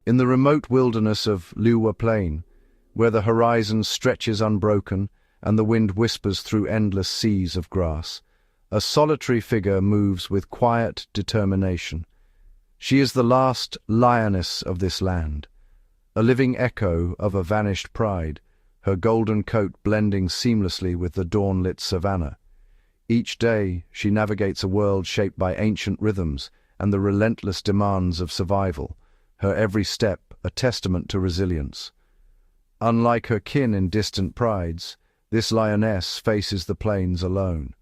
In the remote wilderness of Liuwa Plain, where the horizon stretches unbroken and the wind whispers through endless seas of grass, a solitary figure moves with quiet determination. She is the last lioness of this land, a living echo of a vanished pride, her golden coat blending seamlessly with the dawn-lit savanna. Each day she navigates a world shaped by ancient rhythms and the relentless demands of survival, her every step a testament to resilience. Unlike her kin in distant prides, this lioness faces the plains alone.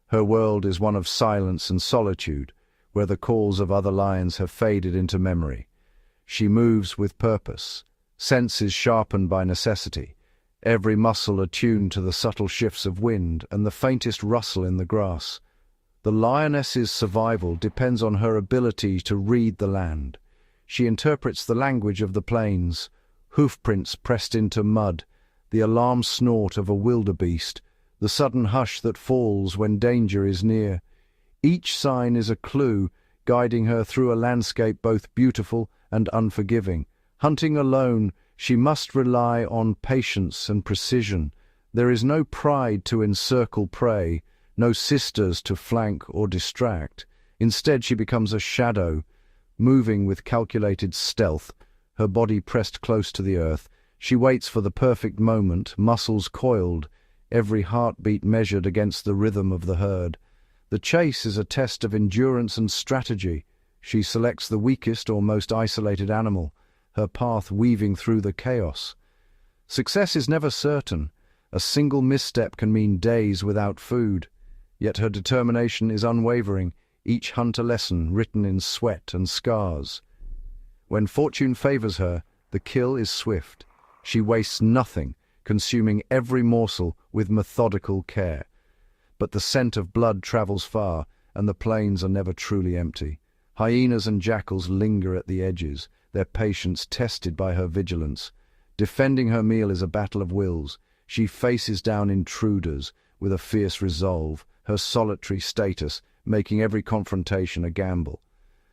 Her world is one of silence and solitude, where the calls of other lions have faded into memory. She moves with purpose, senses sharpened by necessity, every muscle attuned to the subtle shifts of wind and the faintest rustle in the grass. The lioness's survival depends on her ability to read the land. She interprets the language of the plains, hoofprints pressed into mud, the alarm snort of a wildebeest, the sudden hush that falls when danger is near. Each sign is a clue, guiding her through a landscape both beautiful and unforgiving. Hunting alone, she must rely on patience and precision. There is no pride to encircle prey, no sisters to flank or distract. Instead, she becomes a shadow, moving with calculated stealth, her body pressed close to the earth. She waits for the perfect moment, muscles coiled, every heartbeat measured against the rhythm of the herd. The chase is a test of endurance and strategy. She selects the weakest or most isolated animal, her path weaving through the chaos. Success is never certain. A single misstep can mean days without food. Yet her determination is unwavering, each hunt a lesson written in sweat and scars. When fortune favors her, the kill is swift. She wastes nothing, consuming every morsel with methodical care. But the scent of blood travels far, and the plains are never truly empty. Hyenas and jackals linger at the edges, their patience tested by her vigilance. Defending her meal is a battle of wills. She faces down intruders with a fierce resolve, her solitary status making every confrontation a gamble.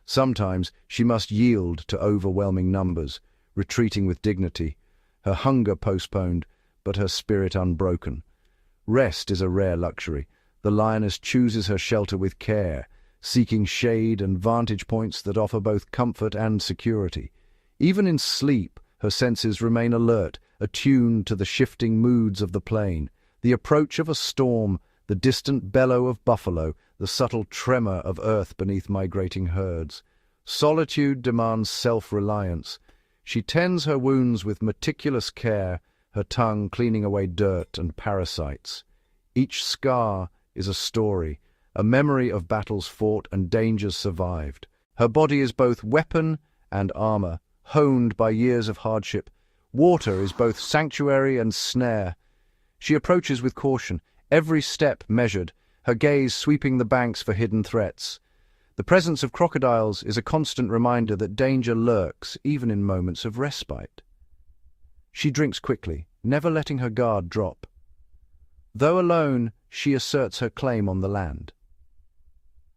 Sometimes she must yield to overwhelming numbers, retreating with dignity, her hunger postponed, but her spirit unbroken. Rest is a rare luxury. The lioness chooses her shelter with care, seeking shade and vantage points that offer both comfort and security. Even in sleep, her senses remain alert, attuned to the shifting moods of the plain, the approach of a storm, the distant bellow of buffalo, the subtle tremor of earth beneath migrating herds. Solitude demands self-reliance. She tends her wounds with meticulous care, her tongue cleaning away dirt and parasites. Each scar is a story, a memory of battles fought and dangers survived. Her body is both weapon and armor, honed by years of hardship. Water is both sanctuary and snare. She approaches with caution, every step measured, her gaze sweeping the banks for hidden threats. The presence of crocodiles is a constant reminder that danger lurks even in moments of respite. She drinks quickly, never letting her guard drop. Though alone, she asserts her claim on the land.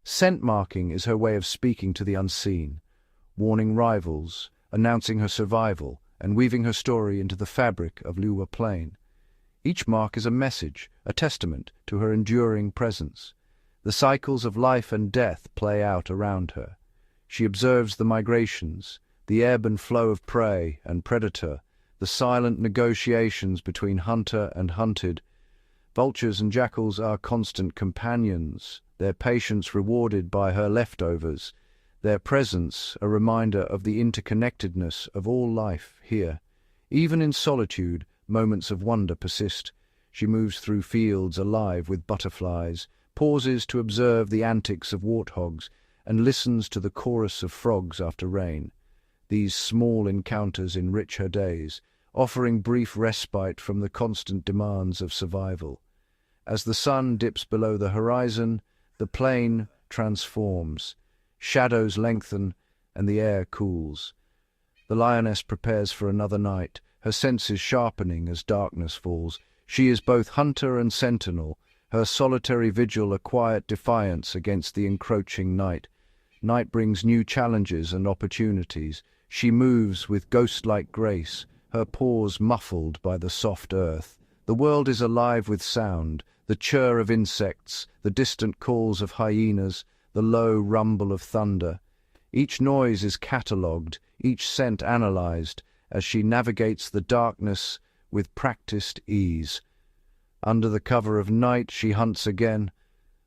Scent marking is her way of speaking to the unseen, warning rivals, announcing her survival, and weaving her story into the fabric of Liuwa Plain. Each mark is a message, a testament to her enduring presence. The cycles of life and death play out around her. She observes the migrations, the ebb and flow of prey and predator, the silent negotiations between hunter and hunted. Vultures and jackals are constant companions, their patience rewarded by her leftovers, their presence a reminder of the interconnectedness of all life here. Even in solitude, moments of wonder persist. She moves through fields alive with butterflies, pauses to observe the antics of warthogs, and listens to the chorus of frogs after rain. These small encounters enrich her days, offering brief respite from the constant demands of survival. As the sun dips below the horizon, the plain transforms. Shadows lengthen, and the air cools. The lioness prepares for another night, her senses sharpening as darkness falls. She is both hunter and sentinel, her solitary vigil a quiet defiance against the encroaching night. Night brings new challenges and opportunities, She moves with ghost-like grace, her paws muffled by the soft earth. The world is alive with sound, the chirr of insects, the distant calls of hyenas, the low rumble of thunder. Each noise is catalogued, each scent analyzed, as she navigates the darkness with practiced ease. Under the cover of night she hunts again.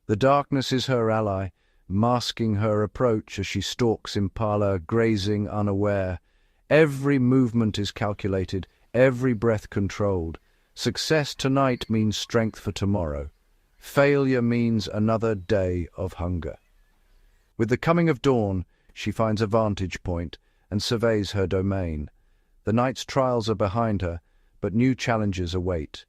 The darkness is her ally, masking her approach as she stalks impala, grazing unaware. Every movement is calculated, every breath controlled. Success tonight means strength for tomorrow. Failure means another day of hunger. With the coming of dawn, she finds a vantage point and surveys her domain. The night's trials are behind her, but new challenges await.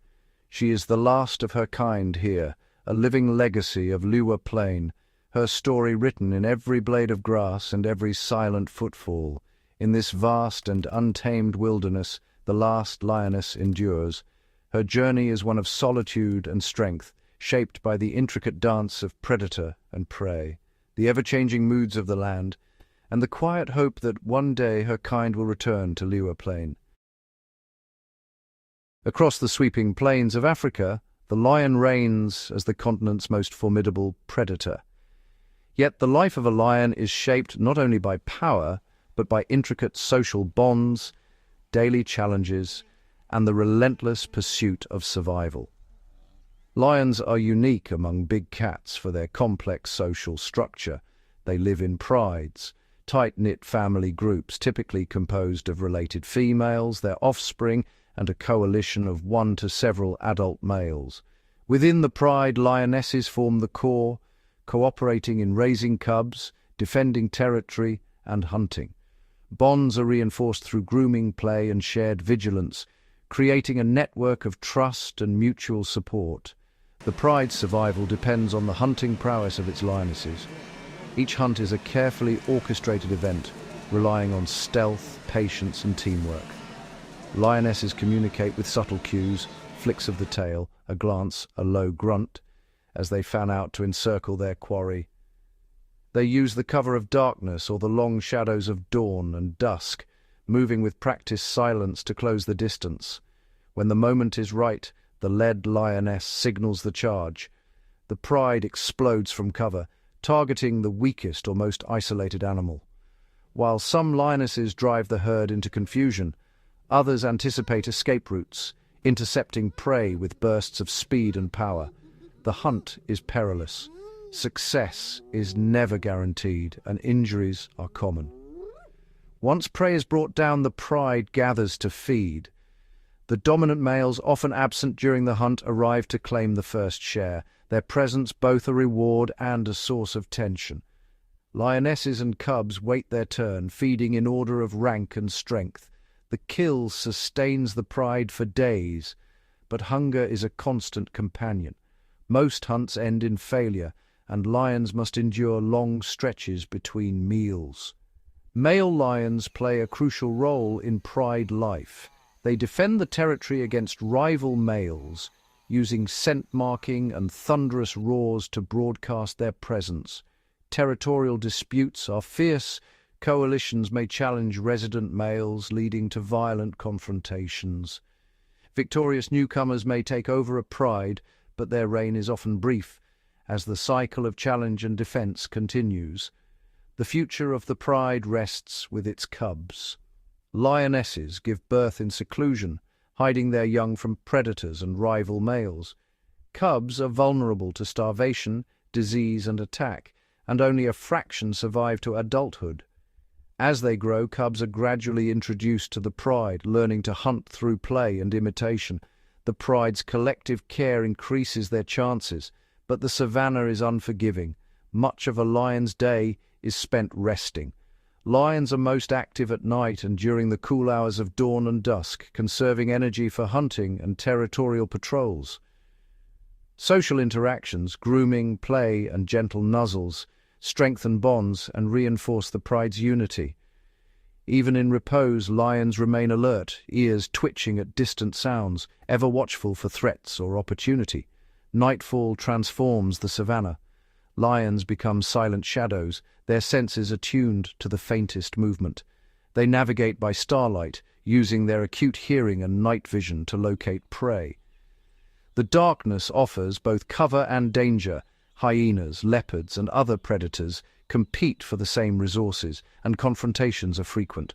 She is the last of her kind here, a living legacy of Liuwa Plain, her story written in every blade of grass and every silent footfall. In this vast and untamed wilderness, the last lioness endures. Her journey is one of solitude and strength, shaped by the intricate dance of predator and prey, the ever-changing moods of the land, and the quiet hope that one day her kind will return to Liuwa Plain. Across the sweeping plains of Africa, the lion reigns as the continent's most formidable predator. Yet the life of a lion is shaped not only by power, but by intricate social bonds, daily challenges, and the relentless pursuit of survival. Lions are unique among big cats for their complex social structure. They live in prides, tight-knit family groups typically composed of related females, their offspring, and a coalition of one to several adult males. Within the pride, lionesses form the core, cooperating in raising cubs, defending territory, and hunting. Bonds are reinforced through grooming, play, and shared vigilance, creating a network of trust and mutual support. The pride's survival depends on the hunting prowess of its lionesses. Each hunt is a carefully orchestrated event, relying on stealth, patience, and teamwork. Lionesses communicate with subtle cues, flicks of the tail, a glance, a low grunt, as they fan out to encircle their quarry. They use the cover of darkness or the long shadows of dawn and dusk, moving with practiced silence to close the distance. When the moment is right, the led lioness signals the charge. The pride explodes from cover, targeting the weakest or most isolated animal. While some lionesses drive the herd into confusion, others anticipate escape routes, intercepting prey with bursts of speed and power. The hunt is perilous. Success is never guaranteed, and injuries are common. Once prey is brought down, the pride gathers to feed. The dominant males, often absent during the hunt, arrive to claim the first share, their presence both a reward and a source of tension. Lionesses and cubs wait their turn, feeding in order of rank and strength. The kill sustains the pride for days, but hunger is a constant companion. Most hunts end in failure, and lions must endure long stretches between meals. Male lions play a crucial role in pride life. They defend the territory against rival males, using scent marking and thunderous roars to broadcast their presence. Territorial disputes are fierce. Coalitions may challenge resident males, leading to violent confrontations. Victorious newcomers may take over a pride, but their reign is often brief, as the cycle of challenge and defense continues. The future of the pride rests with its cubs. Lionesses give birth in seclusion, hiding their young from predators and rival males. Cubs are vulnerable to starvation, disease, and attack, and only a fraction survive to adulthood. As they grow, cubs are gradually introduced to the pride, learning to hunt through play and imitation. The pride's collective care increases their chances, but the savanna is unforgiving. Much of a lion's day is spent resting. Lions are most active at night and during the cool hours of dawn and dusk, conserving energy for hunting and territorial patrols. Social interactions, grooming, play, and gentle nuzzles strengthen bonds and reinforce the pride's unity. Even in repose, lions remain alert, ears twitching at distant sounds, ever watchful for threats or opportunity. Nightfall transforms the savanna. Lions become silent shadows, their senses attuned to the faintest movement. They navigate by starlight, using their acute hearing and night vision to locate prey. The darkness offers both cover and danger. Hyenas, leopards, and other predators compete for the same resources, and confrontations are frequent.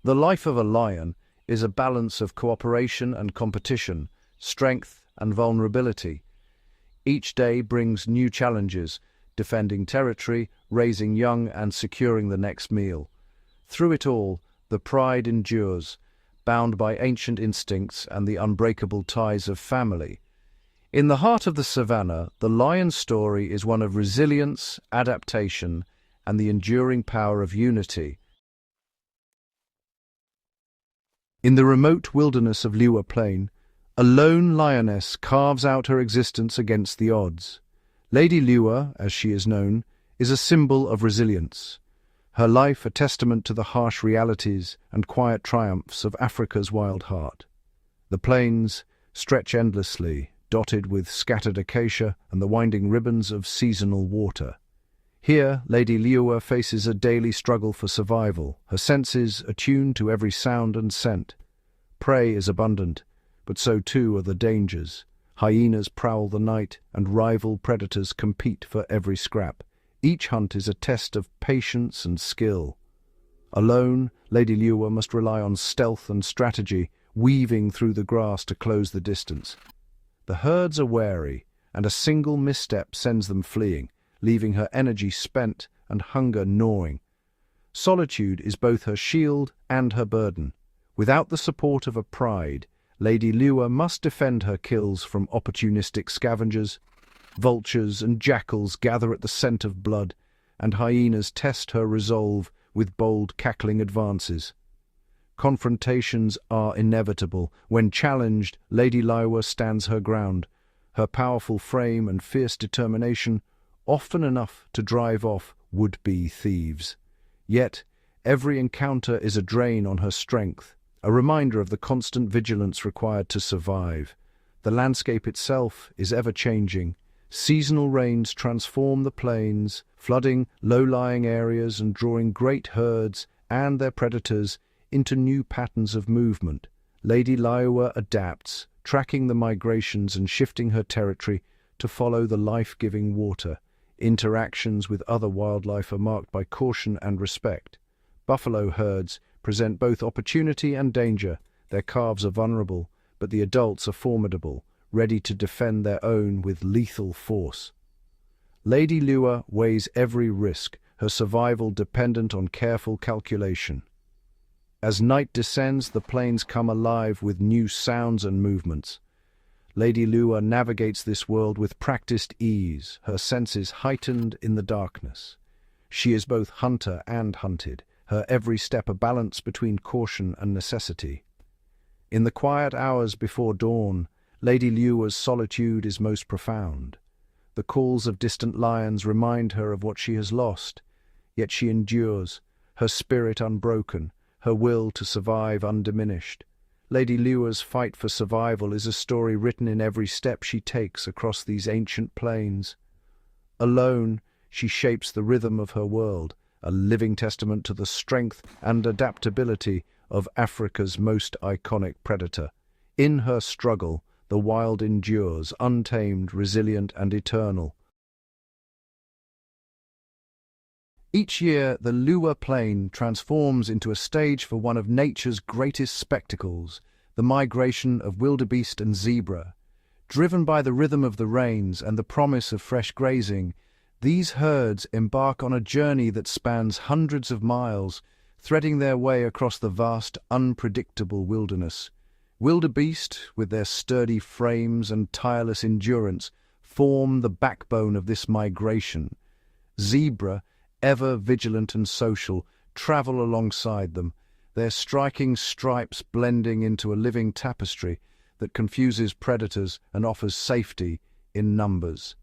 The life of a lion is a balance of cooperation and competition, strength and vulnerability. Each day brings new challenges, defending territory, raising young, and securing the next meal. Through it all, the pride endures, bound by ancient instincts and the unbreakable ties of family. In the heart of the savanna, the lion's story is one of resilience, adaptation, and the enduring power of unity. In the remote wilderness of Liuwa Plain, a lone lioness carves out her existence against the odds. Lady Liuwa, as she is known, is a symbol of resilience. Her life a testament to the harsh realities and quiet triumphs of Africa's wild heart. The plains stretch endlessly, dotted with scattered acacia and the winding ribbons of seasonal water. Here, Lady Liuwa faces a daily struggle for survival, her senses attuned to every sound and scent. Prey is abundant, but so too are the dangers. Hyenas prowl the night, and rival predators compete for every scrap. Each hunt is a test of patience and skill. Alone, Lady Liuwa must rely on stealth and strategy, weaving through the grass to close the distance. The herds are wary, and a single misstep sends them fleeing, leaving her energy spent and hunger gnawing. Solitude is both her shield and her burden. Without the support of a pride, Lady Liuwa must defend her kills from opportunistic scavengers. Vultures and jackals gather at the scent of blood, and hyenas test her resolve with bold, cackling advances. Confrontations are inevitable. When challenged, Lady Liuwa stands her ground, her powerful frame and fierce determination often enough to drive off would-be thieves. Yet, every encounter is a drain on her strength, a reminder of the constant vigilance required to survive. The landscape itself is ever-changing. Seasonal rains transform the plains, flooding low-lying areas and drawing great herds and their predators into new patterns of movement. Lady Liuwa adapts, tracking the migrations and shifting her territory to follow the life-giving water. Interactions with other wildlife are marked by caution and respect. Buffalo herds present both opportunity and danger. Their calves are vulnerable, but the adults are formidable, ready to defend their own with lethal force. Lady Liuwa weighs every risk, her survival dependent on careful calculation. As night descends, the plains come alive with new sounds and movements. Lady Liuwa navigates this world with practiced ease, her senses heightened in the darkness. She is both hunter and hunted, her every step a balance between caution and necessity. In the quiet hours before dawn, Lady Liuwa's solitude is most profound. The calls of distant lions remind her of what she has lost, yet she endures, her spirit unbroken, her will to survive undiminished. Lady Liuwa's fight for survival is a story written in every step she takes across these ancient plains. Alone, she shapes the rhythm of her world, a living testament to the strength and adaptability of Africa's most iconic predator. In her struggle, the wild endures, untamed, resilient, and eternal. Each year, the Liuwa Plain transforms into a stage for one of nature's greatest spectacles, the migration of wildebeest and zebra. Driven by the rhythm of the rains and the promise of fresh grazing, these herds embark on a journey that spans hundreds of miles, threading their way across the vast, unpredictable wilderness. Wildebeest, with their sturdy frames and tireless endurance, form the backbone of this migration. Zebra, ever vigilant and social, travel alongside them, their striking stripes blending into a living tapestry that confuses predators and offers safety in numbers.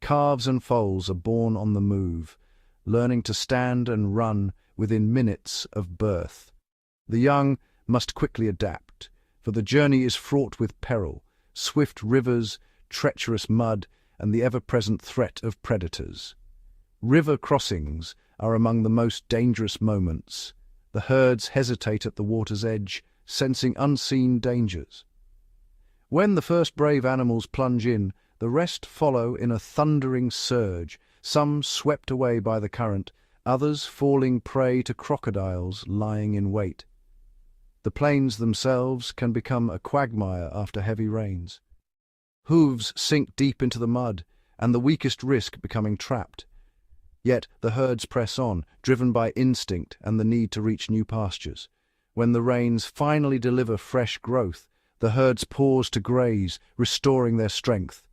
Calves and foals are born on the move, learning to stand and run within minutes of birth. The young must quickly adapt, for the journey is fraught with peril, swift rivers, treacherous mud, and the ever-present threat of predators. River crossings are among the most dangerous moments. The herds hesitate at the water's edge, sensing unseen dangers. When the first brave animals plunge in, the rest follow in a thundering surge, some swept away by the current, others falling prey to crocodiles lying in wait. The plains themselves can become a quagmire after heavy rains. Hooves sink deep into the mud, and the weakest risk becoming trapped. Yet the herds press on, driven by instinct and the need to reach new pastures. When the rains finally deliver fresh growth, the herds pause to graze, restoring their strength.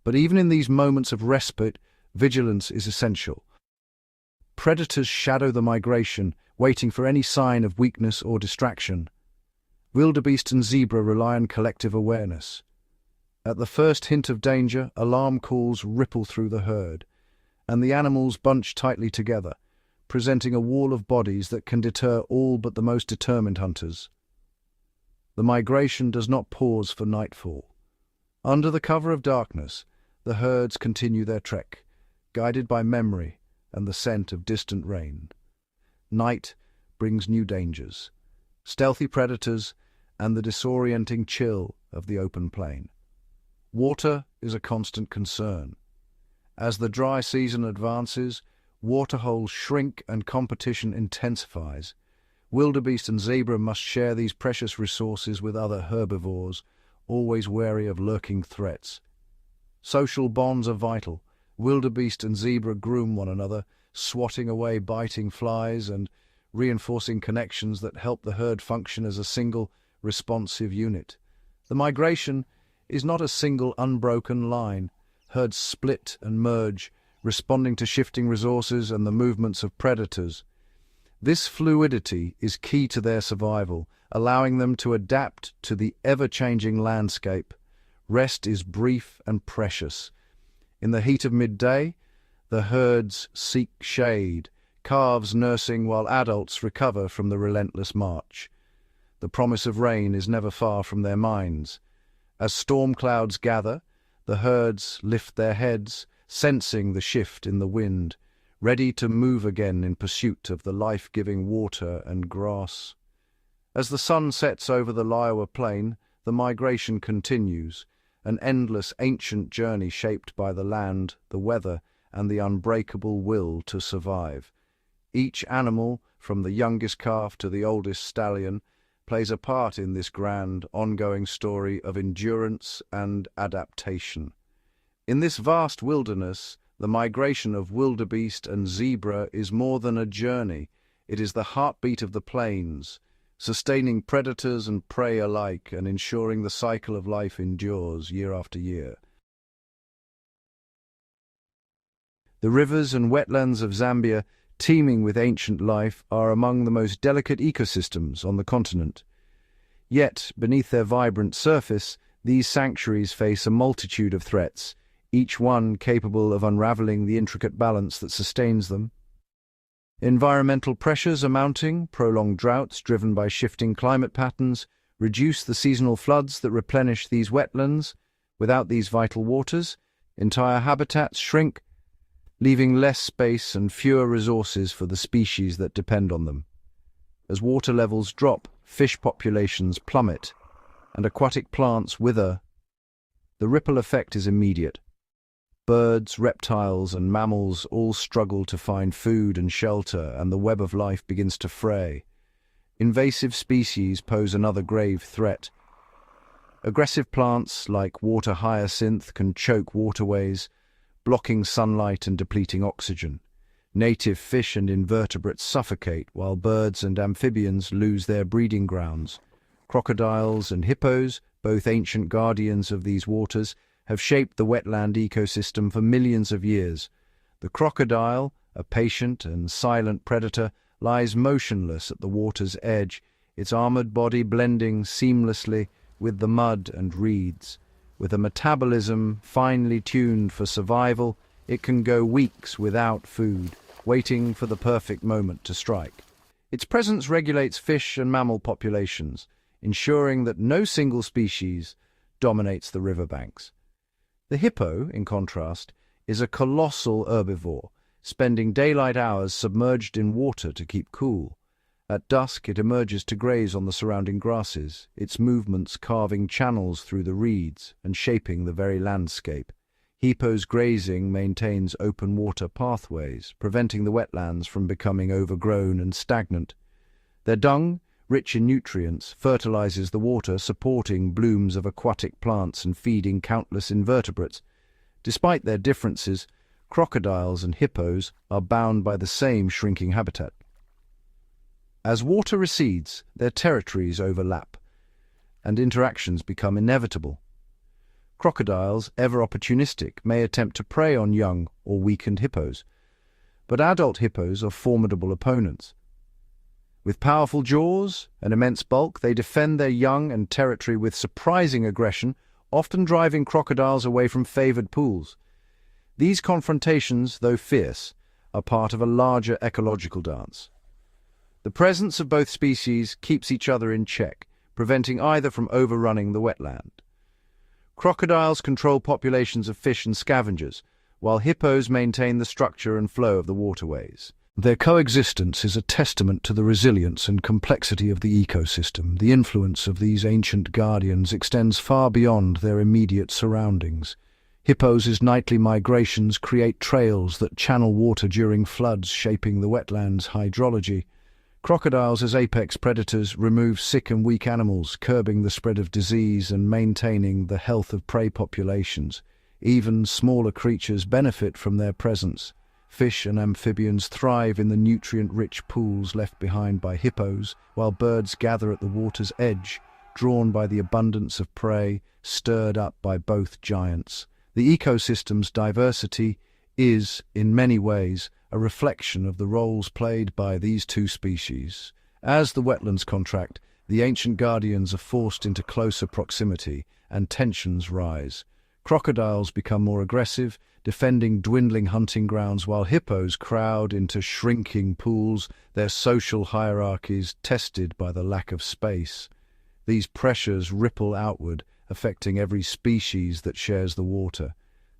But even in these moments of respite, vigilance is essential. Predators shadow the migration, waiting for any sign of weakness or distraction. Wildebeest and zebra rely on collective awareness. At the first hint of danger, alarm calls ripple through the herd, and the animals bunch tightly together, presenting a wall of bodies that can deter all but the most determined hunters. The migration does not pause for nightfall. Under the cover of darkness, the herds continue their trek, guided by memory and the scent of distant rain. Night brings new dangers, stealthy predators, and the disorienting chill of the open plain. Water is a constant concern. As the dry season advances, waterholes shrink and competition intensifies. Wildebeest and zebra must share these precious resources with other herbivores, always wary of lurking threats. Social bonds are vital. Wildebeest and zebra groom one another, swatting away biting flies and reinforcing connections that help the herd function as a single, responsive unit. The migration is not a single unbroken line. Herds split and merge, responding to shifting resources and the movements of predators. This fluidity is key to their survival, allowing them to adapt to the ever-changing landscape. Rest is brief and precious. In the heat of midday, the herds seek shade, calves nursing while adults recover from the relentless march. The promise of rain is never far from their minds. As storm clouds gather, the herds lift their heads, sensing the shift in the wind, ready to move again in pursuit of the life-giving water and grass. As the sun sets over the Liuwa plain, the migration continues, an endless ancient journey shaped by the land, the weather, and the unbreakable will to survive. Each animal, from the youngest calf to the oldest stallion, plays a part in this grand, ongoing story of endurance and adaptation. In this vast wilderness, the migration of wildebeest and zebra is more than a journey. It is the heartbeat of the plains, sustaining predators and prey alike and ensuring the cycle of life endures year after year. The rivers and wetlands of Zambia, teeming with ancient life, are among the most delicate ecosystems on the continent. Yet, beneath their vibrant surface, these sanctuaries face a multitude of threats, each one capable of unraveling the intricate balance that sustains them. Environmental pressures are mounting. Prolonged droughts driven by shifting climate patterns reduce the seasonal floods that replenish these wetlands. Without these vital waters, entire habitats shrink, leaving less space and fewer resources for the species that depend on them. As water levels drop, fish populations plummet, and aquatic plants wither. The ripple effect is immediate. Birds, reptiles, and mammals all struggle to find food and shelter, and the web of life begins to fray. Invasive species pose another grave threat. Aggressive plants like water hyacinth can choke waterways, blocking sunlight and depleting oxygen. Native fish and invertebrates suffocate, while birds and amphibians lose their breeding grounds. Crocodiles and hippos, both ancient guardians of these waters, have shaped the wetland ecosystem for millions of years. The crocodile, a patient and silent predator, lies motionless at the water's edge, its armored body blending seamlessly with the mud and reeds. With a metabolism finely tuned for survival, it can go weeks without food, waiting for the perfect moment to strike. Its presence regulates fish and mammal populations, ensuring that no single species dominates the riverbanks. The hippo, in contrast, is a colossal herbivore, spending daylight hours submerged in water to keep cool. At dusk, it emerges to graze on the surrounding grasses, its movements carving channels through the reeds and shaping the very landscape. Hippos grazing maintains open water pathways, preventing the wetlands from becoming overgrown and stagnant. Their dung, rich in nutrients, fertilizes the water, supporting blooms of aquatic plants and feeding countless invertebrates. Despite their differences, crocodiles and hippos are bound by the same shrinking habitat. As water recedes, their territories overlap, and interactions become inevitable. Crocodiles, ever opportunistic, may attempt to prey on young or weakened hippos, but adult hippos are formidable opponents. With powerful jaws and immense bulk, they defend their young and territory with surprising aggression, often driving crocodiles away from favored pools. These confrontations, though fierce, are part of a larger ecological dance. The presence of both species keeps each other in check, preventing either from overrunning the wetland. Crocodiles control populations of fish and scavengers, while hippos maintain the structure and flow of the waterways. Their coexistence is a testament to the resilience and complexity of the ecosystem. The influence of these ancient guardians extends far beyond their immediate surroundings. Hippos' nightly migrations create trails that channel water during floods, shaping the wetland's hydrology. Crocodiles, as apex predators, remove sick and weak animals, curbing the spread of disease and maintaining the health of prey populations. Even smaller creatures benefit from their presence. Fish and amphibians thrive in the nutrient-rich pools left behind by hippos, while birds gather at the water's edge, drawn by the abundance of prey, stirred up by both giants. The ecosystem's diversity is, in many ways, a reflection of the roles played by these two species. As the wetlands contract, the ancient guardians are forced into closer proximity, and tensions rise. Crocodiles become more aggressive, defending dwindling hunting grounds, while hippos crowd into shrinking pools, their social hierarchies tested by the lack of space. These pressures ripple outward, affecting every species that shares the water.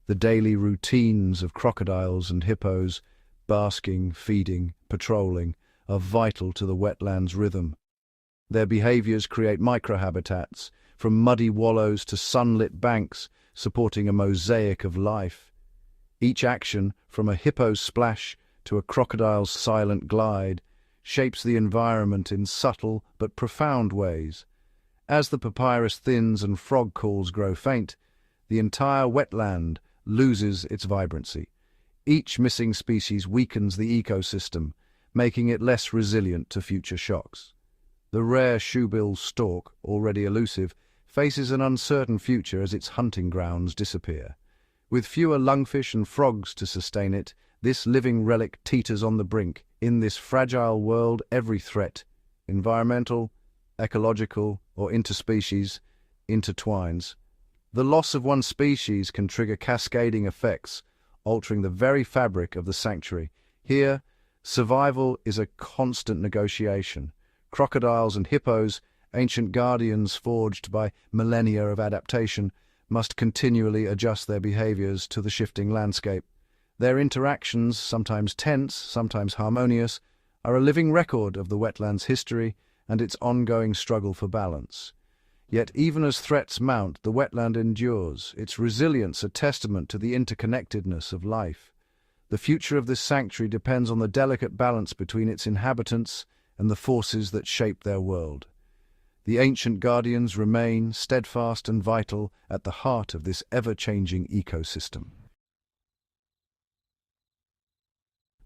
The daily routines of crocodiles and hippos, basking, feeding, patrolling, are vital to the wetlands' rhythm. Their behaviors create microhabitats, from muddy wallows to sunlit banks, supporting a mosaic of life. Each action, from a hippo's splash to a crocodile's silent glide, shapes the environment in subtle but profound ways. As the papyrus thins and frog calls grow faint, the entire wetland loses its vibrancy. Each missing species weakens the ecosystem, making it less resilient to future shocks. The rare shoebill stork, already elusive, faces an uncertain future as its hunting grounds disappear. With fewer lungfish and frogs to sustain it, this living relic teeters on the brink. In this fragile world, every threat, environmental, ecological, or interspecies, intertwines. The loss of one species can trigger cascading effects, altering the very fabric of the sanctuary. Here, survival is a constant negotiation. Crocodiles and hippos, ancient guardians forged by millennia of adaptation, must continually adjust their behaviors to the shifting landscape. Their interactions, sometimes tense, sometimes harmonious, are a living record of the wetland's history and its ongoing struggle for balance. Yet even as threats mount, the wetland endures, its resilience a testament to the interconnectedness of life. The future of this sanctuary depends on the delicate balance between its inhabitants and the forces that shape their world. The ancient guardians remain steadfast and vital at the heart of this ever-changing ecosystem.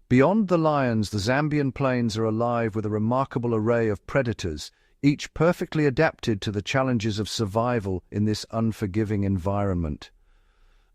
Beyond the lions, the Zambian plains are alive with a remarkable array of predators, each perfectly adapted to the challenges of survival in this unforgiving environment.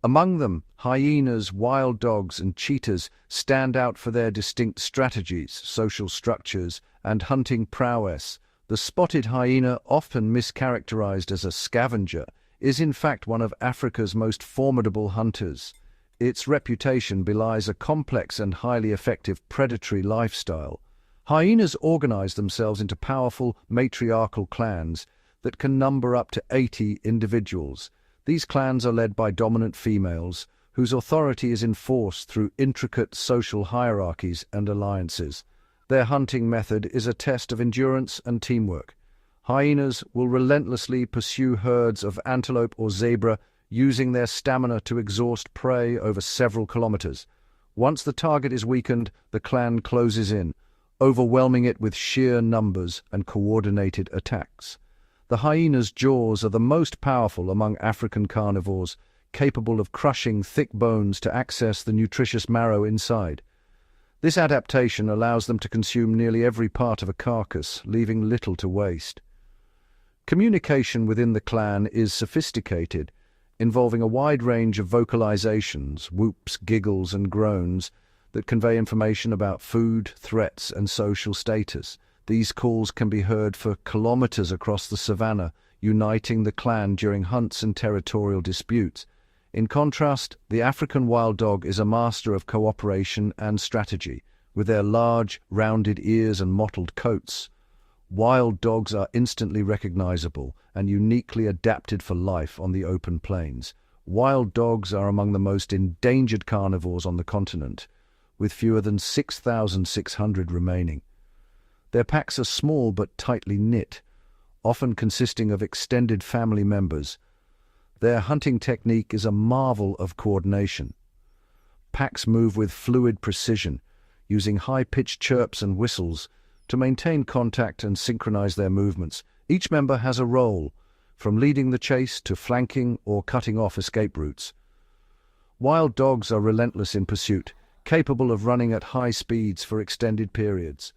Among them, hyenas, wild dogs, and cheetahs stand out for their distinct strategies, social structures, and hunting prowess. The spotted hyena, often mischaracterized as a scavenger, is in fact one of Africa's most formidable hunters. Its reputation belies a complex and highly effective predatory lifestyle. Hyenas organize themselves into powerful matriarchal clans that can number up to 80 individuals. These clans are led by dominant females, whose authority is enforced through intricate social hierarchies and alliances. Their hunting method is a test of endurance and teamwork. Hyenas will relentlessly pursue herds of antelope or zebra, using their stamina to exhaust prey over several kilometers. Once the target is weakened, the clan closes in, overwhelming it with sheer numbers and coordinated attacks. The hyena's jaws are the most powerful among African carnivores, capable of crushing thick bones to access the nutritious marrow inside. This adaptation allows them to consume nearly every part of a carcass, leaving little to waste. Communication within the clan is sophisticated, involving a wide range of vocalizations, whoops, giggles, and groans that convey information about food, threats, and social status. These calls can be heard for kilometers across the savanna, uniting the clan during hunts and territorial disputes. In contrast, the African wild dog is a master of cooperation and strategy. With their large, rounded ears and mottled coats, wild dogs are instantly recognizable and uniquely adapted for life on the open plains. Wild dogs are among the most endangered carnivores on the continent, with fewer than 6,600 remaining. Their packs are small but tightly knit, often consisting of extended family members. Their hunting technique is a marvel of coordination. Packs move with fluid precision, using high-pitched chirps and whistles to maintain contact and synchronize their movements. Each member has a role, from leading the chase to flanking or cutting off escape routes. Wild dogs are relentless in pursuit, capable of running at high speeds for extended periods.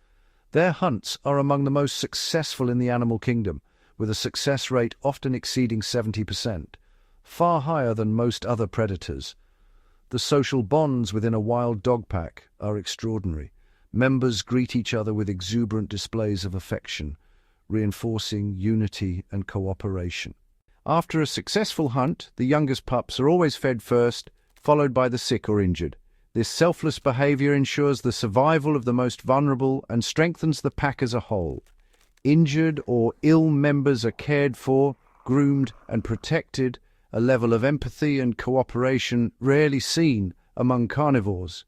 Their hunts are among the most successful in the animal kingdom, with a success rate often exceeding 70%, far higher than most other predators. The social bonds within a wild dog pack are extraordinary. Members greet each other with exuberant displays of affection, reinforcing unity and cooperation. After a successful hunt, the youngest pups are always fed first, followed by the sick or injured. This selfless behavior ensures the survival of the most vulnerable and strengthens the pack as a whole. Injured or ill members are cared for, groomed, and protected, a level of empathy and cooperation rarely seen among carnivores.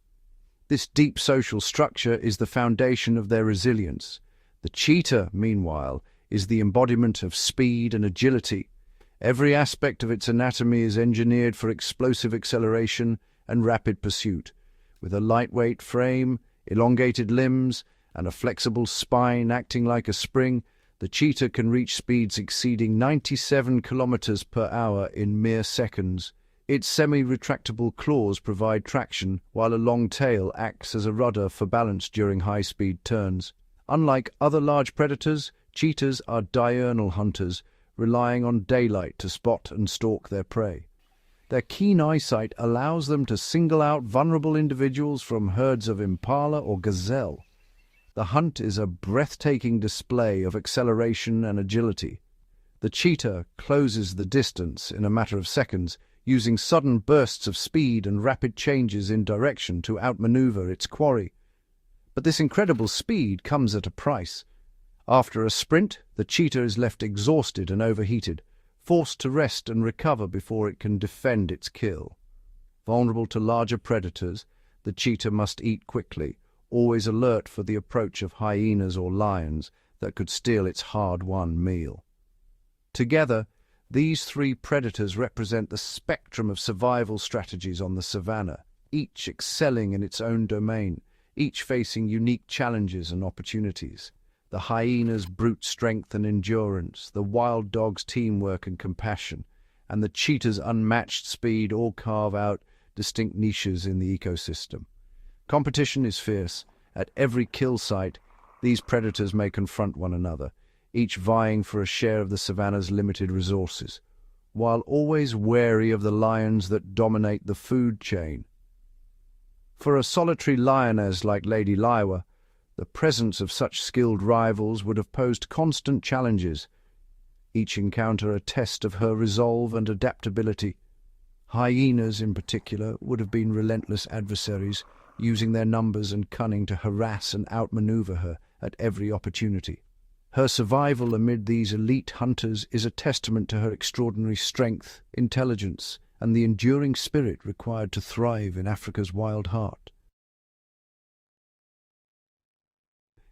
This deep social structure is the foundation of their resilience. The cheetah, meanwhile, is the embodiment of speed and agility. Every aspect of its anatomy is engineered for explosive acceleration and rapid pursuit. With a lightweight frame, elongated limbs, and a flexible spine acting like a spring, the cheetah can reach speeds exceeding 97 kilometers per hour in mere seconds. Its semi-retractable claws provide traction, while a long tail acts as a rudder for balance during high-speed turns. Unlike other large predators, cheetahs are diurnal hunters, relying on daylight to spot and stalk their prey. Their keen eyesight allows them to single out vulnerable individuals from herds of impala or gazelle. The hunt is a breathtaking display of acceleration and agility. The cheetah closes the distance in a matter of seconds, using sudden bursts of speed and rapid changes in direction to outmaneuver its quarry. But this incredible speed comes at a price. After a sprint, the cheetah is left exhausted and overheated, forced to rest and recover before it can defend its kill. Vulnerable to larger predators, the cheetah must eat quickly, always alert for the approach of hyenas or lions that could steal its hard-won meal. Together, these three predators represent the spectrum of survival strategies on the savanna, each excelling in its own domain, each facing unique challenges and opportunities. The hyena's brute strength and endurance, the wild dog's teamwork and compassion, and the cheetah's unmatched speed all carve out distinct niches in the ecosystem. Competition is fierce. At every kill site, these predators may confront one another, each vying for a share of the savanna's limited resources, while always wary of the lions that dominate the food chain. For a solitary lioness like Lady Liuwa, the presence of such skilled rivals would have posed constant challenges, each encounter a test of her resolve and adaptability. Hyenas, in particular, would have been relentless adversaries, using their numbers and cunning to harass and outmaneuver her at every opportunity. Her survival amid these elite hunters is a testament to her extraordinary strength, intelligence, and the enduring spirit required to thrive in Africa's wild heart.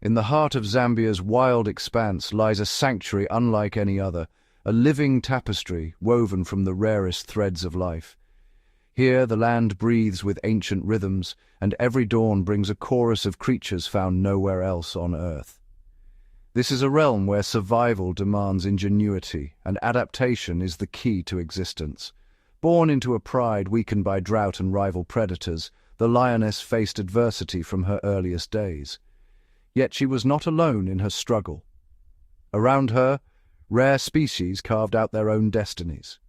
In the heart of Zambia's wild expanse lies a sanctuary unlike any other, a living tapestry woven from the rarest threads of life. Here the land breathes with ancient rhythms, and every dawn brings a chorus of creatures found nowhere else on Earth. This is a realm where survival demands ingenuity, and adaptation is the key to existence. Born into a pride weakened by drought and rival predators, the lioness faced adversity from her earliest days. Yet she was not alone in her struggle. Around her, rare species carved out their own destinies.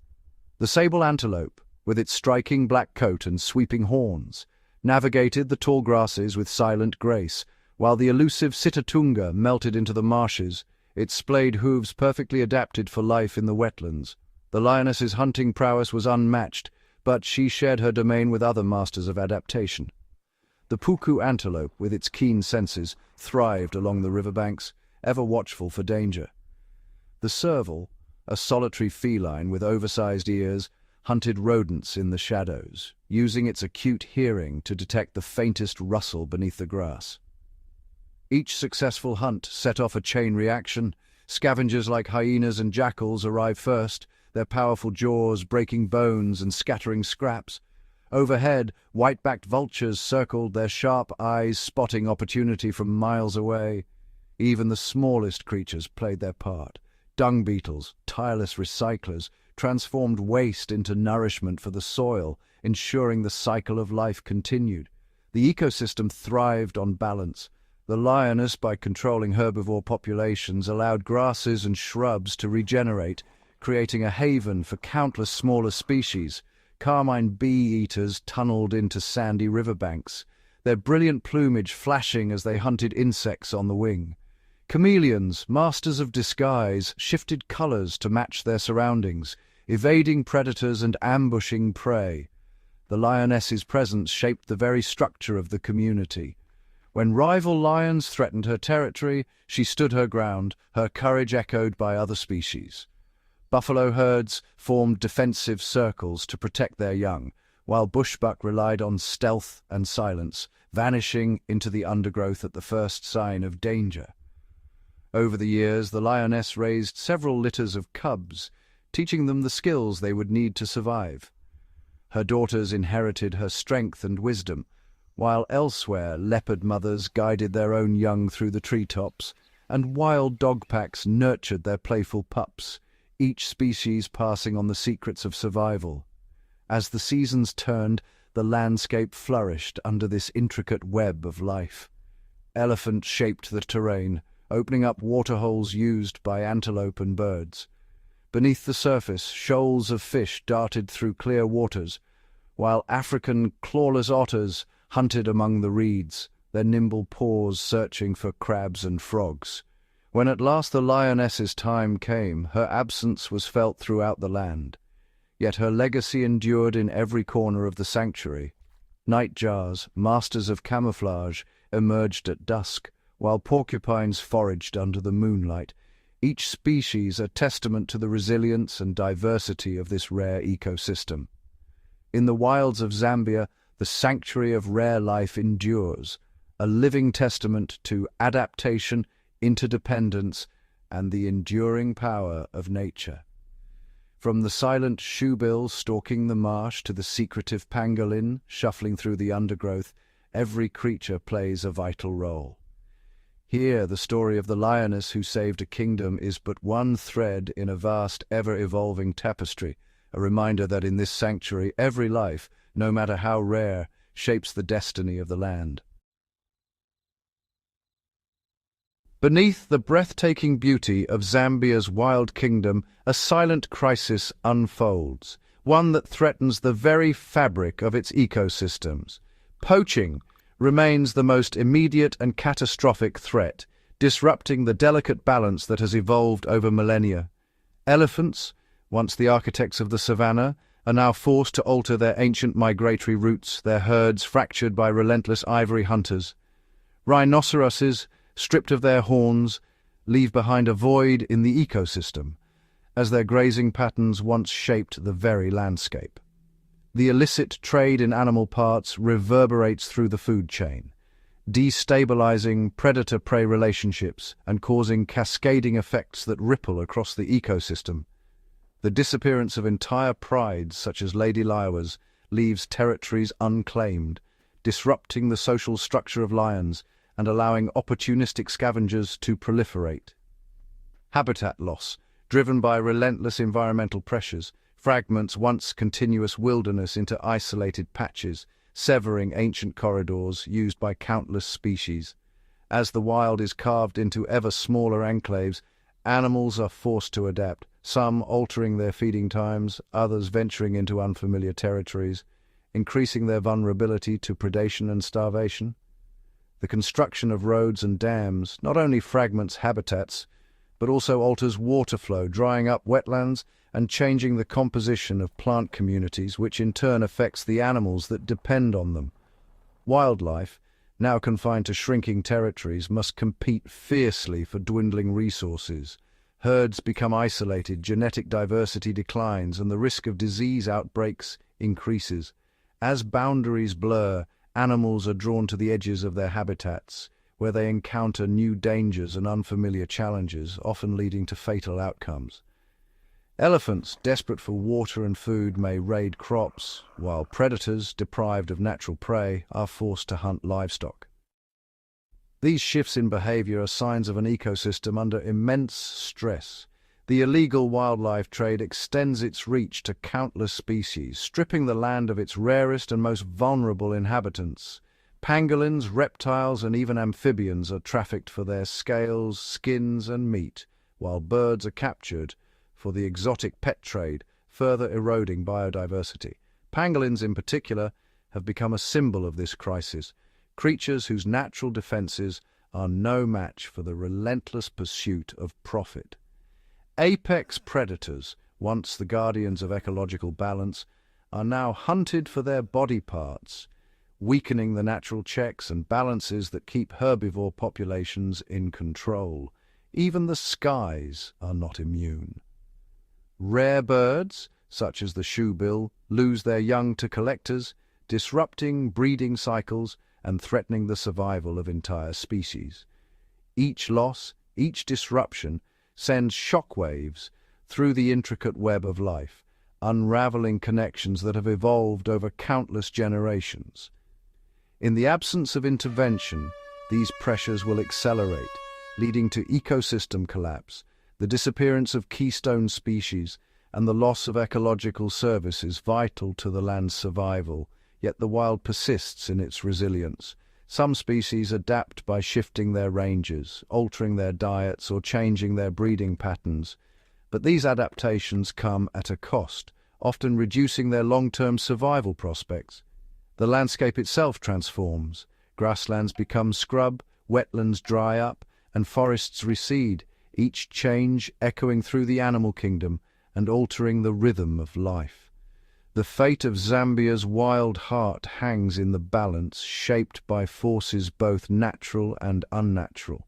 The sable antelope, with its striking black coat and sweeping horns, navigated the tall grasses with silent grace, while the elusive sitatunga melted into the marshes, its splayed hooves perfectly adapted for life in the wetlands. The lioness's hunting prowess was unmatched, but she shared her domain with other masters of adaptation. The puku antelope, with its keen senses, thrived along the riverbanks, ever watchful for danger. The serval, a solitary feline with oversized ears, hunted rodents in the shadows, using its acute hearing to detect the faintest rustle beneath the grass. Each successful hunt set off a chain reaction. Scavengers like hyenas and jackals arrive first, their powerful jaws breaking bones and scattering scraps. Overhead, white-backed vultures circled, their sharp eyes spotting opportunity from miles away. Even the smallest creatures played their part. Dung beetles, tireless recyclers, transformed waste into nourishment for the soil, ensuring the cycle of life continued. The ecosystem thrived on balance. The lioness, by controlling herbivore populations, allowed grasses and shrubs to regenerate, creating a haven for countless smaller species. Carmine bee-eaters tunneled into sandy riverbanks, their brilliant plumage flashing as they hunted insects on the wing. Chameleons, masters of disguise, shifted colors to match their surroundings, evading predators and ambushing prey. The lioness's presence shaped the very structure of the community. When rival lions threatened her territory, she stood her ground, her courage echoed by other species. Buffalo herds formed defensive circles to protect their young, while bushbuck relied on stealth and silence, vanishing into the undergrowth at the first sign of danger. Over the years, the lioness raised several litters of cubs, teaching them the skills they would need to survive. Her daughters inherited her strength and wisdom, while elsewhere leopard mothers guided their own young through the treetops, and wild dog packs nurtured their playful pups, each species passing on the secrets of survival. As the seasons turned, the landscape flourished under this intricate web of life. Elephants shaped the terrain, opening up waterholes used by antelope and birds. Beneath the surface, shoals of fish darted through clear waters, while African clawless otters hunted among the reeds, their nimble paws searching for crabs and frogs. When at last the lioness's time came, her absence was felt throughout the land. Yet her legacy endured in every corner of the sanctuary. Nightjars, masters of camouflage, emerged at dusk, while porcupines foraged under the moonlight, each species a testament to the resilience and diversity of this rare ecosystem. In the wilds of Zambia, the sanctuary of rare life endures, a living testament to adaptation, interdependence, and the enduring power of nature. From the silent shoebill stalking the marsh to the secretive pangolin shuffling through the undergrowth, every creature plays a vital role. Here, the story of the lioness who saved a kingdom is but one thread in a vast, ever-evolving tapestry, a reminder that in this sanctuary every life, no matter how rare, shapes the destiny of the land. Beneath the breathtaking beauty of Zambia's wild kingdom, a silent crisis unfolds, one that threatens the very fabric of its ecosystems. Poaching remains the most immediate and catastrophic threat, disrupting the delicate balance that has evolved over millennia. Elephants, once the architects of the savanna, are now forced to alter their ancient migratory routes, their herds fractured by relentless ivory hunters. Rhinoceroses, stripped of their horns, leave behind a void in the ecosystem, as their grazing patterns once shaped the very landscape. The illicit trade in animal parts reverberates through the food chain, destabilizing predator-prey relationships and causing cascading effects that ripple across the ecosystem. The disappearance of entire prides, such as Lady Liuwa's, leaves territories unclaimed, disrupting the social structure of lions and allowing opportunistic scavengers to proliferate. Habitat loss, driven by relentless environmental pressures, fragments once continuous wilderness into isolated patches, severing ancient corridors used by countless species. As the wild is carved into ever smaller enclaves, animals are forced to adapt, some altering their feeding times, others venturing into unfamiliar territories, increasing their vulnerability to predation and starvation. The construction of roads and dams not only fragments habitats, but also alters water flow, drying up wetlands and changing the composition of plant communities, which in turn affects the animals that depend on them. Wildlife, now confined to shrinking territories, must compete fiercely for dwindling resources. Herds become isolated, genetic diversity declines, and the risk of disease outbreaks increases. As boundaries blur, animals are drawn to the edges of their habitats, where they encounter new dangers and unfamiliar challenges, often leading to fatal outcomes. Elephants, desperate for water and food, may raid crops, while predators, deprived of natural prey, are forced to hunt livestock. These shifts in behavior are signs of an ecosystem under immense stress. The illegal wildlife trade extends its reach to countless species, stripping the land of its rarest and most vulnerable inhabitants. Pangolins, reptiles, and even amphibians are trafficked for their scales, skins, and meat, while birds are captured for the exotic pet trade, further eroding biodiversity. Pangolins, in particular, have become a symbol of this crisis, creatures whose natural defenses are no match for the relentless pursuit of profit. Apex predators, once the guardians of ecological balance, are now hunted for their body parts, weakening the natural checks and balances that keep herbivore populations in control. Even the skies are not immune. Rare birds, such as the shoebill, lose their young to collectors, disrupting breeding cycles and threatening the survival of entire species. Each loss, each disruption, sends shockwaves through the intricate web of life, unraveling connections that have evolved over countless generations. In the absence of intervention, these pressures will accelerate, leading to ecosystem collapse, the disappearance of keystone species, and the loss of ecological services vital to the land's survival. Yet the wild persists in its resilience. Some species adapt by shifting their ranges, altering their diets, or changing their breeding patterns. But these adaptations come at a cost, often reducing their long-term survival prospects. The landscape itself transforms. Grasslands become scrub, wetlands dry up, and forests recede, each change echoing through the animal kingdom and altering the rhythm of life. The fate of Zambia's wild heart hangs in the balance, shaped by forces both natural and unnatural.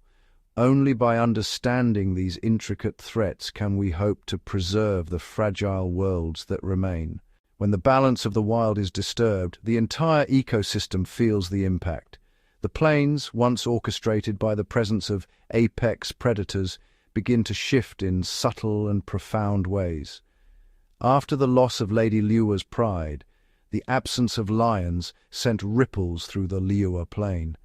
Only by understanding these intricate threats can we hope to preserve the fragile worlds that remain. When the balance of the wild is disturbed, the entire ecosystem feels the impact. The plains, once orchestrated by the presence of apex predators, begin to shift in subtle and profound ways. After the loss of Lady Liuwa's pride, the absence of lions sent ripples through the Liuwa plain.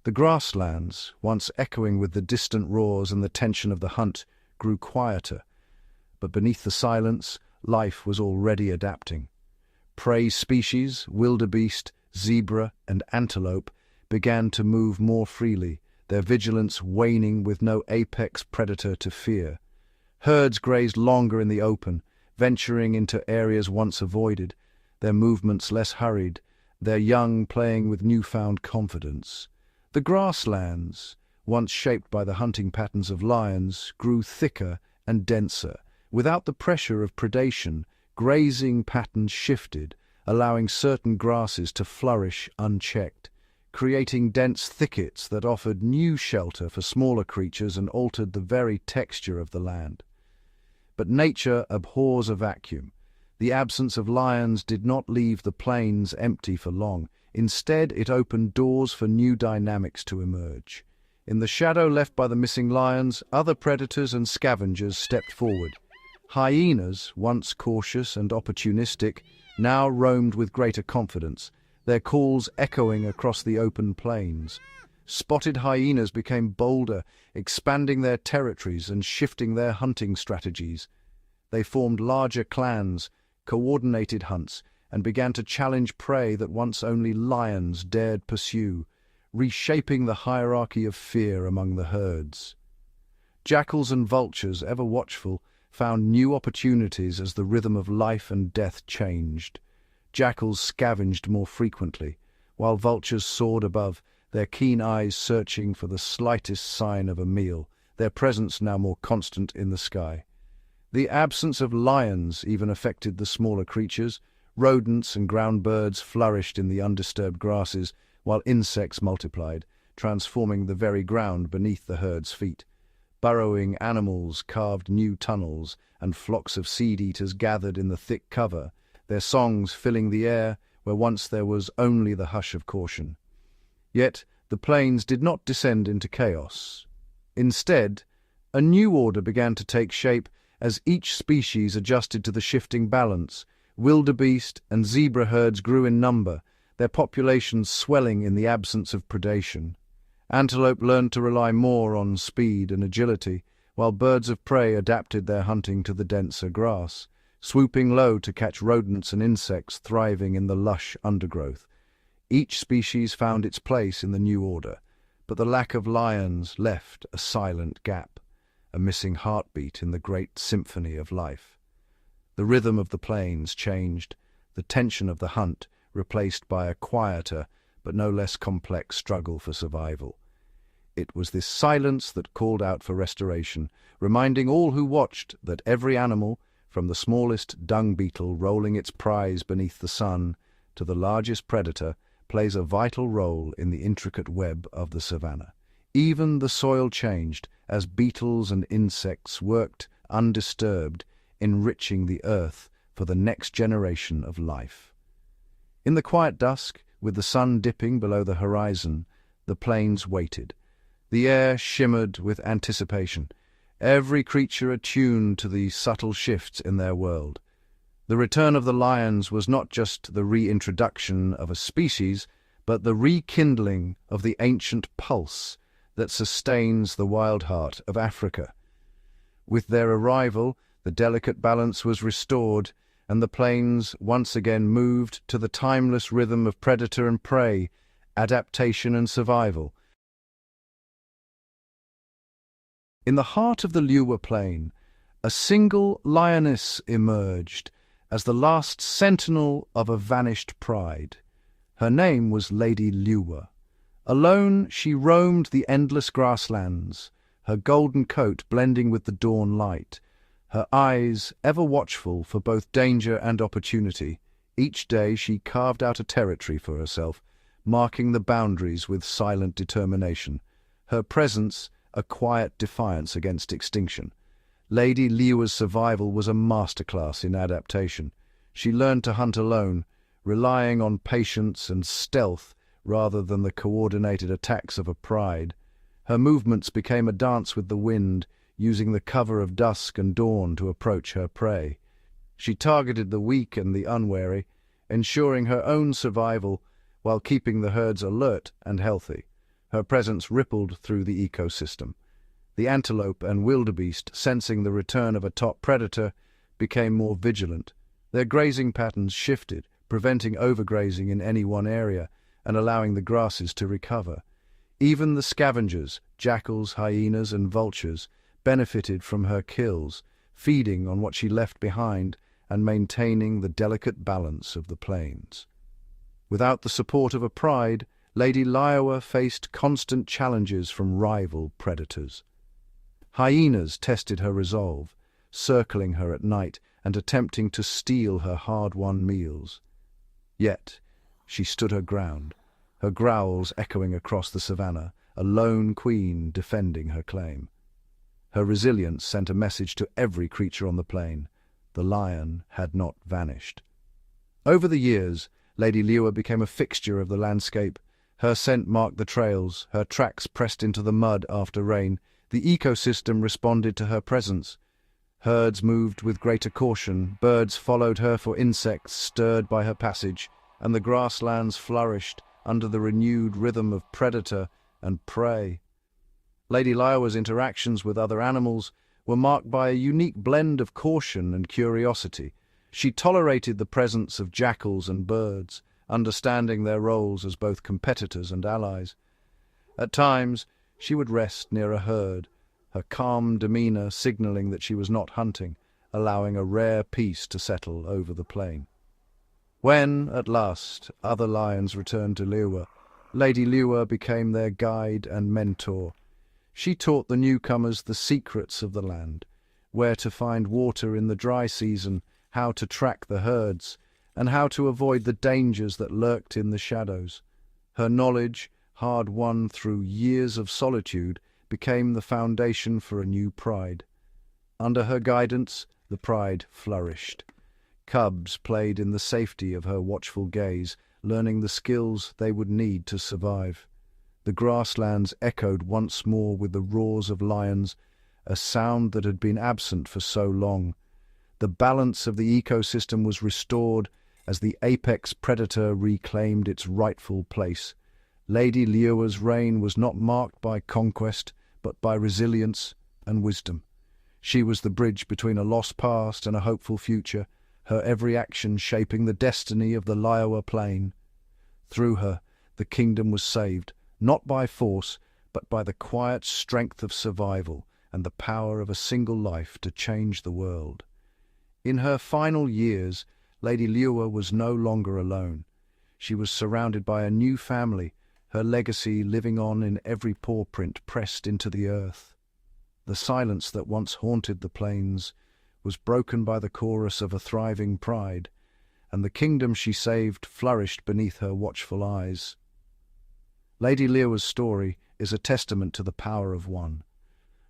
The grasslands, once echoing with the distant roars and the tension of the hunt, grew quieter, but beneath the silence, life was already adapting. Prey species, wildebeest, zebra, and antelope, began to move more freely, their vigilance waning with no apex predator to fear. Herds grazed longer in the open, venturing into areas once avoided, their movements less hurried, their young playing with newfound confidence. The grasslands, once shaped by the hunting patterns of lions, grew thicker and denser. Without the pressure of predation, grazing patterns shifted, allowing certain grasses to flourish unchecked, creating dense thickets that offered new shelter for smaller creatures and altered the very texture of the land. But nature abhors a vacuum. The absence of lions did not leave the plains empty for long. Instead, it opened doors for new dynamics to emerge. In the shadow left by the missing lions, other predators and scavengers stepped forward. Hyenas, once cautious and opportunistic, now roamed with greater confidence, their calls echoing across the open plains. Spotted hyenas became bolder, expanding their territories and shifting their hunting strategies. They formed larger clans, coordinated hunts, and began to challenge prey that once only lions dared pursue, reshaping the hierarchy of fear among the herds. Jackals and vultures, ever watchful, found new opportunities as the rhythm of life and death changed. Jackals scavenged more frequently, while vultures soared above, their keen eyes searching for the slightest sign of a meal, their presence now more constant in the sky. The absence of lions even affected the smaller creatures. Rodents and ground birds flourished in the undisturbed grasses, while insects multiplied, transforming the very ground beneath the herd's feet. Burrowing animals carved new tunnels, and flocks of seed-eaters gathered in the thick cover, their songs filling the air where once there was only the hush of caution. Yet the plains did not descend into chaos. Instead, a new order began to take shape as each species adjusted to the shifting balance. Wildebeest and zebra herds grew in number, their populations swelling in the absence of predation. Antelope learned to rely more on speed and agility, while birds of prey adapted their hunting to the denser grass, swooping low to catch rodents and insects thriving in the lush undergrowth. Each species found its place in the new order, but the lack of lions left a silent gap, a missing heartbeat in the great symphony of life. The rhythm of the plains changed, the tension of the hunt replaced by a quieter but no less complex struggle for survival. It was this silence that called out for restoration, reminding all who watched that every animal, from the smallest dung beetle rolling its prize beneath the sun to the largest predator, plays a vital role in the intricate web of the savanna. Even the soil changed as beetles and insects worked undisturbed, enriching the earth for the next generation of life. In the quiet dusk, with the sun dipping below the horizon, the plains waited. The air shimmered with anticipation, every creature attuned to the subtle shifts in their world. The return of the lions was not just the reintroduction of a species, but the rekindling of the ancient pulse that sustains the wild heart of Africa. With their arrival, the delicate balance was restored, and the plains once again moved to the timeless rhythm of predator and prey, adaptation and survival. In the heart of the Liuwa plain, a single lioness emerged as the last sentinel of a vanished pride. Her name was Lady Liuwa. Alone she roamed the endless grasslands, her golden coat blending with the dawn light, her eyes ever watchful for both danger and opportunity. Each day she carved out a territory for herself, marking the boundaries with silent determination, her presence a quiet defiance against extinction. Lady Liuwa's survival was a masterclass in adaptation. She learned to hunt alone, relying on patience and stealth rather than the coordinated attacks of a pride. Her movements became a dance with the wind, using the cover of dusk and dawn to approach her prey. She targeted the weak and the unwary, ensuring her own survival while keeping the herds alert and healthy. Her presence rippled through the ecosystem. The antelope and wildebeest, sensing the return of a top predator, became more vigilant. Their grazing patterns shifted, preventing overgrazing in any one area and allowing the grasses to recover. Even the scavengers, jackals, hyenas, and vultures, benefited from her kills, feeding on what she left behind and maintaining the delicate balance of the plains. Without the support of a pride, Lady Liuwa faced constant challenges from rival predators. Hyenas tested her resolve, circling her at night and attempting to steal her hard-won meals. Yet she stood her ground, her growls echoing across the savanna, a lone queen defending her claim. Her resilience sent a message to every creature on the plain. the lion had not vanished. Over the years, Lady Liuwa became a fixture of the landscape. Her scent marked the trails, her tracks pressed into the mud after rain. The ecosystem responded to her presence. Herds moved with greater caution, birds followed her for insects stirred by her passage, and the grasslands flourished under the renewed rhythm of predator and prey. Lady Liuwa's interactions with other animals were marked by a unique blend of caution and curiosity. She tolerated the presence of jackals and birds, understanding their roles as both competitors and allies. At times, she would rest near a herd, her calm demeanor signaling that she was not hunting, allowing a rare peace to settle over the plain. When, at last, other lions returned to Liuwa, Lady Liuwa became their guide and mentor. She taught the newcomers the secrets of the land, where to find water in the dry season, how to track the herds, and how to avoid the dangers that lurked in the shadows. Her knowledge, hard-won through years of solitude, became the foundation for a new pride. Under her guidance, the pride flourished. Cubs played in the safety of her watchful gaze, learning the skills they would need to survive. The grasslands echoed once more with the roars of lions, a sound that had been absent for so long. The balance of the ecosystem was restored as the apex predator reclaimed its rightful place. Lady Liuwa's reign was not marked by conquest, but by resilience and wisdom. She was the bridge between a lost past and a hopeful future, her every action shaping the destiny of the Liuwa plain. Through her, the kingdom was saved, not by force, but by the quiet strength of survival and the power of a single life to change the world. In her final years, Lady Liuwa was no longer alone. She was surrounded by a new family, her legacy living on in every paw print pressed into the earth. The silence that once haunted the plains was broken by the chorus of a thriving pride, and the kingdom she saved flourished beneath her watchful eyes. Lady Liuwa's story is a testament to the power of one.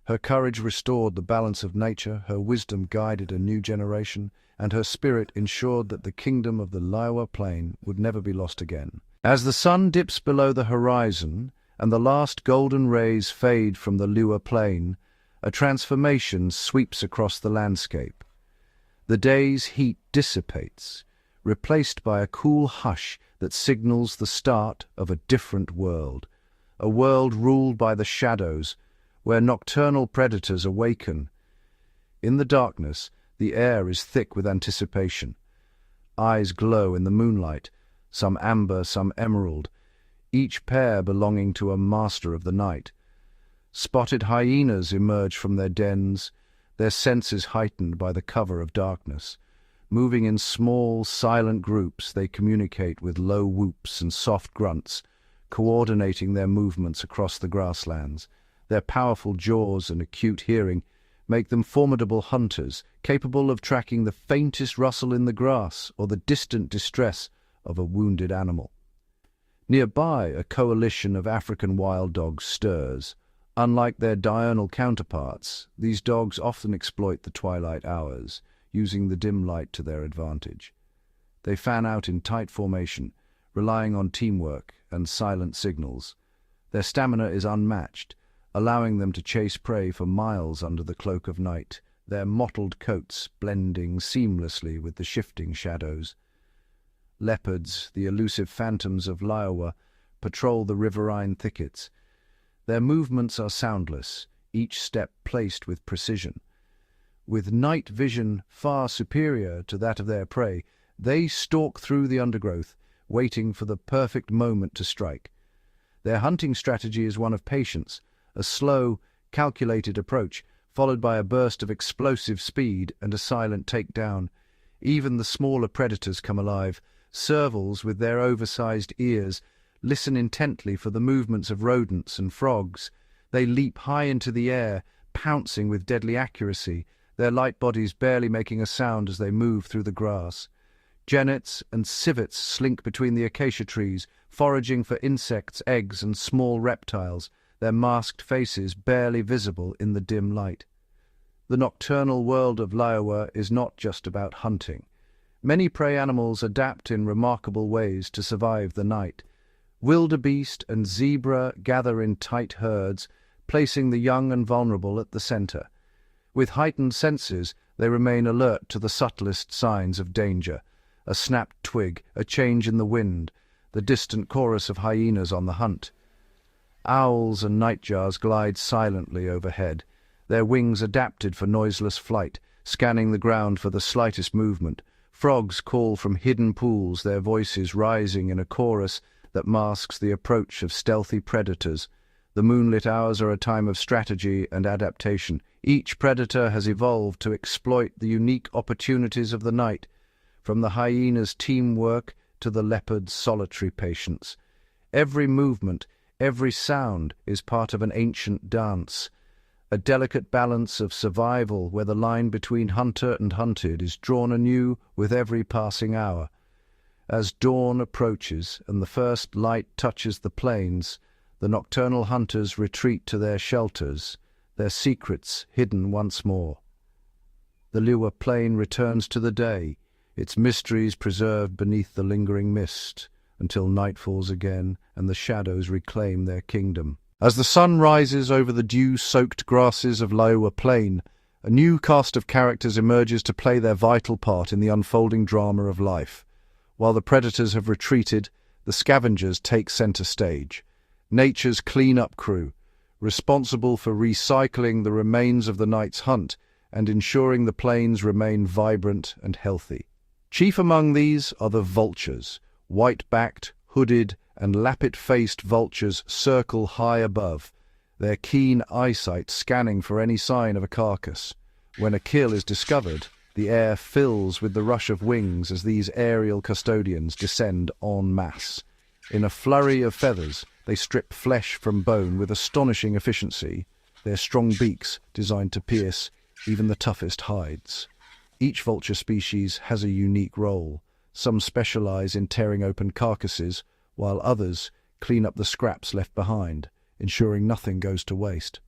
Her courage restored the balance of nature, her wisdom guided a new generation, and her spirit ensured that the kingdom of the Liuwa plain would never be lost again. As the sun dips below the horizon and the last golden rays fade from the Liuwa plain, a transformation sweeps across the landscape. The day's heat dissipates, replaced by a cool hush that signals the start of a different world, a world ruled by the shadows, where nocturnal predators awaken. In the darkness, the air is thick with anticipation. Eyes glow in the moonlight, some amber, some emerald, each pair belonging to a master of the night. Spotted hyenas emerge from their dens, their senses heightened by the cover of darkness. Moving in small, silent groups, they communicate with low whoops and soft grunts, coordinating their movements across the grasslands. Their powerful jaws and acute hearing make them formidable hunters, capable of tracking the faintest rustle in the grass or the distant distress of a wounded animal. Nearby, a coalition of African wild dogs stirs. Unlike their diurnal counterparts, these dogs often exploit the twilight hours, using the dim light to their advantage. They fan out in tight formation, relying on teamwork and silent signals. Their stamina is unmatched, allowing them to chase prey for miles under the cloak of night, their mottled coats blending seamlessly with the shifting shadows. Leopards, the elusive phantoms of Liuwa, patrol the riverine thickets. Their movements are soundless, each step placed with precision. With night vision far superior to that of their prey, they stalk through the undergrowth, waiting for the perfect moment to strike. Their hunting strategy is one of patience, a slow, calculated approach, followed by a burst of explosive speed and a silent takedown. Even the smaller predators come alive. Servals, with their oversized ears, listen intently for the movements of rodents and frogs. They leap high into the air, pouncing with deadly accuracy, their light bodies barely making a sound as they move through the grass. Genets and civets slink between the acacia trees, foraging for insects, eggs, and small reptiles, their masked faces barely visible in the dim light. The nocturnal world of Liuwa is not just about hunting. Many prey animals adapt in remarkable ways to survive the night. Wildebeest and zebra gather in tight herds, placing the young and vulnerable at the center. With heightened senses, they remain alert to the subtlest signs of danger. A snapped twig, a change in the wind, the distant chorus of hyenas on the hunt. Owls and nightjars glide silently overhead, their wings adapted for noiseless flight, scanning the ground for the slightest movement. Frogs call from hidden pools, their voices rising in a chorus that masks the approach of stealthy predators. The moonlit hours are a time of strategy and adaptation. Each predator has evolved to exploit the unique opportunities of the night, from the hyena's teamwork to the leopard's solitary patience. Every movement, every sound is part of an ancient dance, a delicate balance of survival where the line between hunter and hunted is drawn anew with every passing hour. As dawn approaches and the first light touches the plains, the nocturnal hunters retreat to their shelters, their secrets hidden once more. The Liuwa plain returns to the day, its mysteries preserved beneath the lingering mist, until night falls again and the shadows reclaim their kingdom. As the sun rises over the dew-soaked grasses of Liuwa plain, a new cast of characters emerges to play their vital part in the unfolding drama of life. While the predators have retreated, the scavengers take center stage. Nature's clean-up crew, responsible for recycling the remains of the night's hunt and ensuring the plains remain vibrant and healthy. Chief among these are the vultures. White-backed, hooded, and lappet-faced vultures circle high above, their keen eyesight scanning for any sign of a carcass. When a kill is discovered, the air fills with the rush of wings as these aerial custodians descend en masse. In a flurry of feathers, they strip flesh from bone with astonishing efficiency, their strong beaks designed to pierce even the toughest hides. Each vulture species has a unique role. Some specialize in tearing open carcasses, while others clean up the scraps left behind, ensuring nothing goes to waste.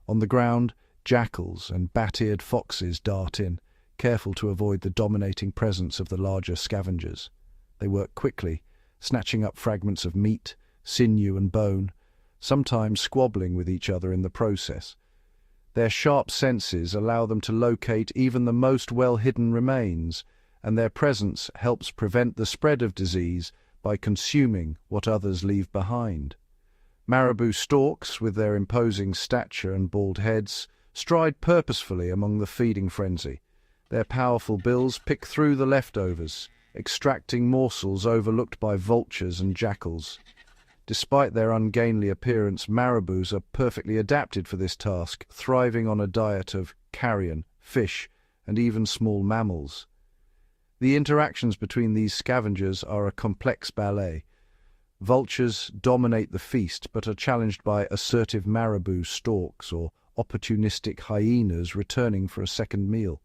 On the ground, jackals and bat-eared foxes dart in, careful to avoid the dominating presence of the larger scavengers. They work quickly, snatching up fragments of meat, sinew and bone, sometimes squabbling with each other in the process. Their sharp senses allow them to locate even the most well-hidden remains, and their presence helps prevent the spread of disease by consuming what others leave behind. Marabou storks, with their imposing stature and bald heads, stride purposefully among the feeding frenzy. Their powerful bills pick through the leftovers, extracting morsels overlooked by vultures and jackals. Despite their ungainly appearance, marabous are perfectly adapted for this task, thriving on a diet of carrion, fish, and even small mammals. The interactions between these scavengers are a complex ballet. Vultures dominate the feast but are challenged by assertive marabou storks or opportunistic hyenas returning for a second meal.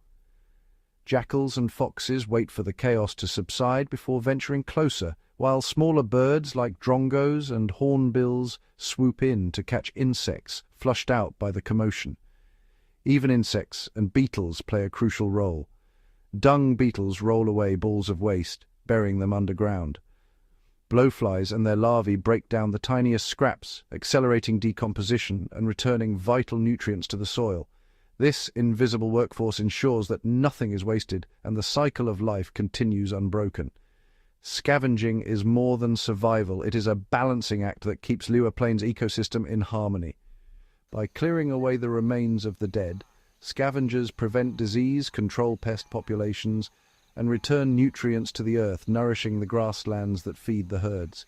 Jackals and foxes wait for the chaos to subside before venturing closer, while smaller birds like drongos and hornbills swoop in to catch insects flushed out by the commotion. Even insects and beetles play a crucial role. Dung beetles roll away balls of waste, burying them underground. Blowflies and their larvae break down the tiniest scraps, accelerating decomposition and returning vital nutrients to the soil. This invisible workforce ensures that nothing is wasted and the cycle of life continues unbroken. Scavenging is more than survival, it is a balancing act that keeps Liuwa Plain's ecosystem in harmony. By clearing away the remains of the dead, scavengers prevent disease, control pest populations, and return nutrients to the earth, nourishing the grasslands that feed the herds.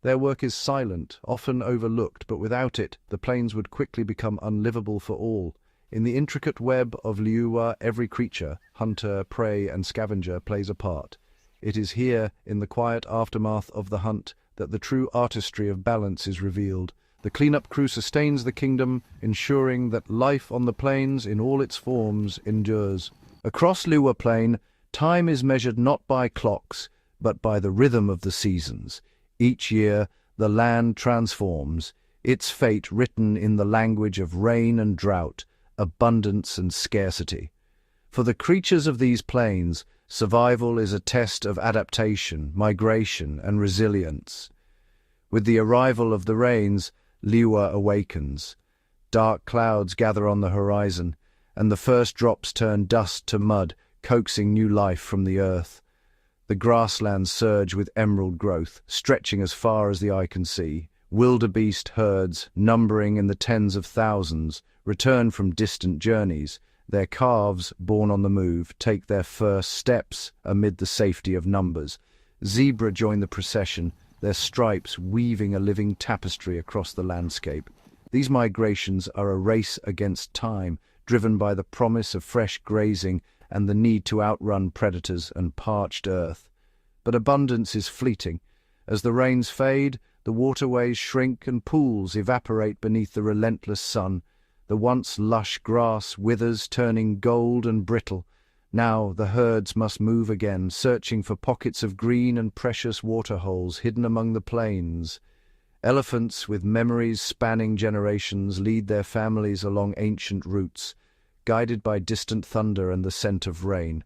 Their work is silent, often overlooked, but without it, the plains would quickly become unlivable for all. In the intricate web of Liuwa, every creature, hunter, prey, and scavenger, plays a part. It is here, in the quiet aftermath of the hunt, that the true artistry of balance is revealed. The cleanup crew sustains the kingdom, ensuring that life on the plains in all its forms endures. Across Liuwa Plain, time is measured not by clocks, but by the rhythm of the seasons. Each year, the land transforms, its fate written in the language of rain and drought. abundance and scarcity. For the creatures of these plains, survival is a test of adaptation, migration, and resilience. With the arrival of the rains, Liuwa awakens. Dark clouds gather on the horizon, and the first drops turn dust to mud, coaxing new life from the earth. The grasslands surge with emerald growth, stretching as far as the eye can see. Wildebeest herds, numbering in the tens of thousands, return from distant journeys. Their calves, born on the move, take their first steps amid the safety of numbers. Zebra join the procession, their stripes weaving a living tapestry across the landscape. These migrations are a race against time, driven by the promise of fresh grazing and the need to outrun predators and parched earth. But abundance is fleeting. As the rains fade, the waterways shrink and pools evaporate beneath the relentless sun. The once lush grass withers, turning gold and brittle. Now the herds must move again, searching for pockets of green and precious waterholes hidden among the plains. Elephants with memories spanning generations lead their families along ancient routes, guided by distant thunder and the scent of rain.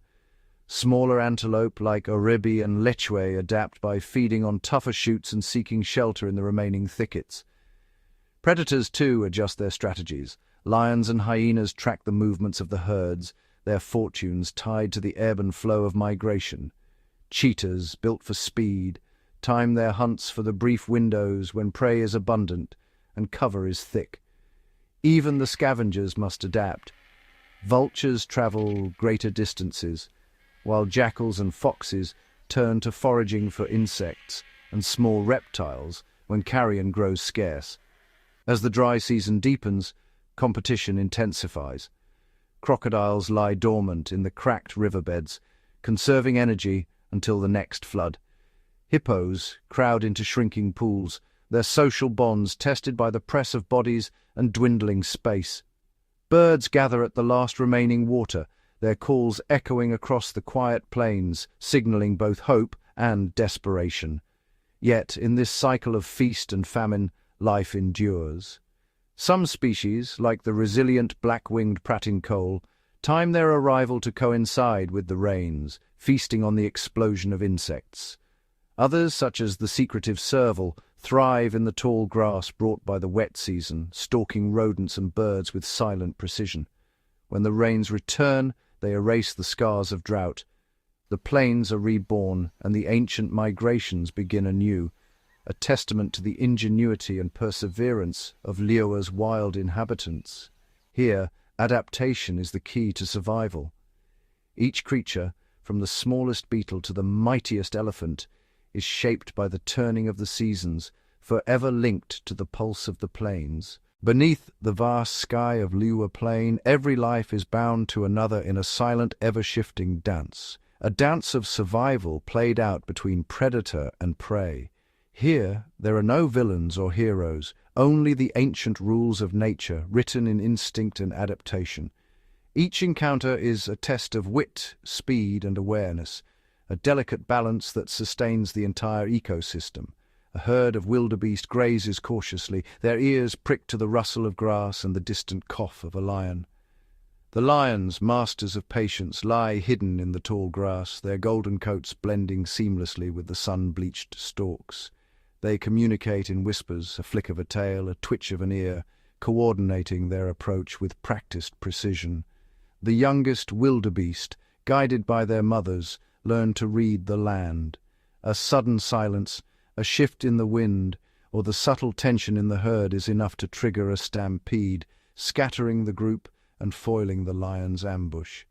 Smaller antelope like oribi and lechwe adapt by feeding on tougher shoots and seeking shelter in the remaining thickets. Predators, too, adjust their strategies. Lions and hyenas track the movements of the herds, their fortunes tied to the ebb and flow of migration. Cheetahs, built for speed, time their hunts for the brief windows when prey is abundant and cover is thick. Even the scavengers must adapt. Vultures travel greater distances, while jackals and foxes turn to foraging for insects and small reptiles when carrion grows scarce. As the dry season deepens, competition intensifies. Crocodiles lie dormant in the cracked riverbeds, conserving energy until the next flood. Hippos crowd into shrinking pools, their social bonds tested by the press of bodies and dwindling space. Birds gather at the last remaining water, their calls echoing across the quiet plains, signaling both hope and desperation. Yet, in this cycle of feast and famine, life endures. Some species, like the resilient black-winged pratincoal, time their arrival to coincide with the rains, feasting on the explosion of insects. Others, such as the secretive serval, thrive in the tall grass brought by the wet season, stalking rodents and birds with silent precision. When the rains return, they erase the scars of drought. The plains are reborn, and the ancient migrations begin anew, a testament to the ingenuity and perseverance of Liuwa's wild inhabitants. Here, adaptation is the key to survival. Each creature, from the smallest beetle to the mightiest elephant, is shaped by the turning of the seasons, forever linked to the pulse of the plains. Beneath the vast sky of Liuwa Plain, every life is bound to another in a silent, ever-shifting dance, a dance of survival played out between predator and prey. Here, there are no villains or heroes, only the ancient rules of nature, written in instinct and adaptation. Each encounter is a test of wit, speed, and awareness, a delicate balance that sustains the entire ecosystem. A herd of wildebeest grazes cautiously, their ears pricked to the rustle of grass and the distant cough of a lion. The lions, masters of patience, lie hidden in the tall grass, their golden coats blending seamlessly with the sun-bleached stalks. They communicate in whispers, a flick of a tail, a twitch of an ear, coordinating their approach with practiced precision. The youngest wildebeest, guided by their mothers, learn to read the land. A sudden silence, a shift in the wind, or the subtle tension in the herd is enough to trigger a stampede, scattering the group and foiling the lion's ambush.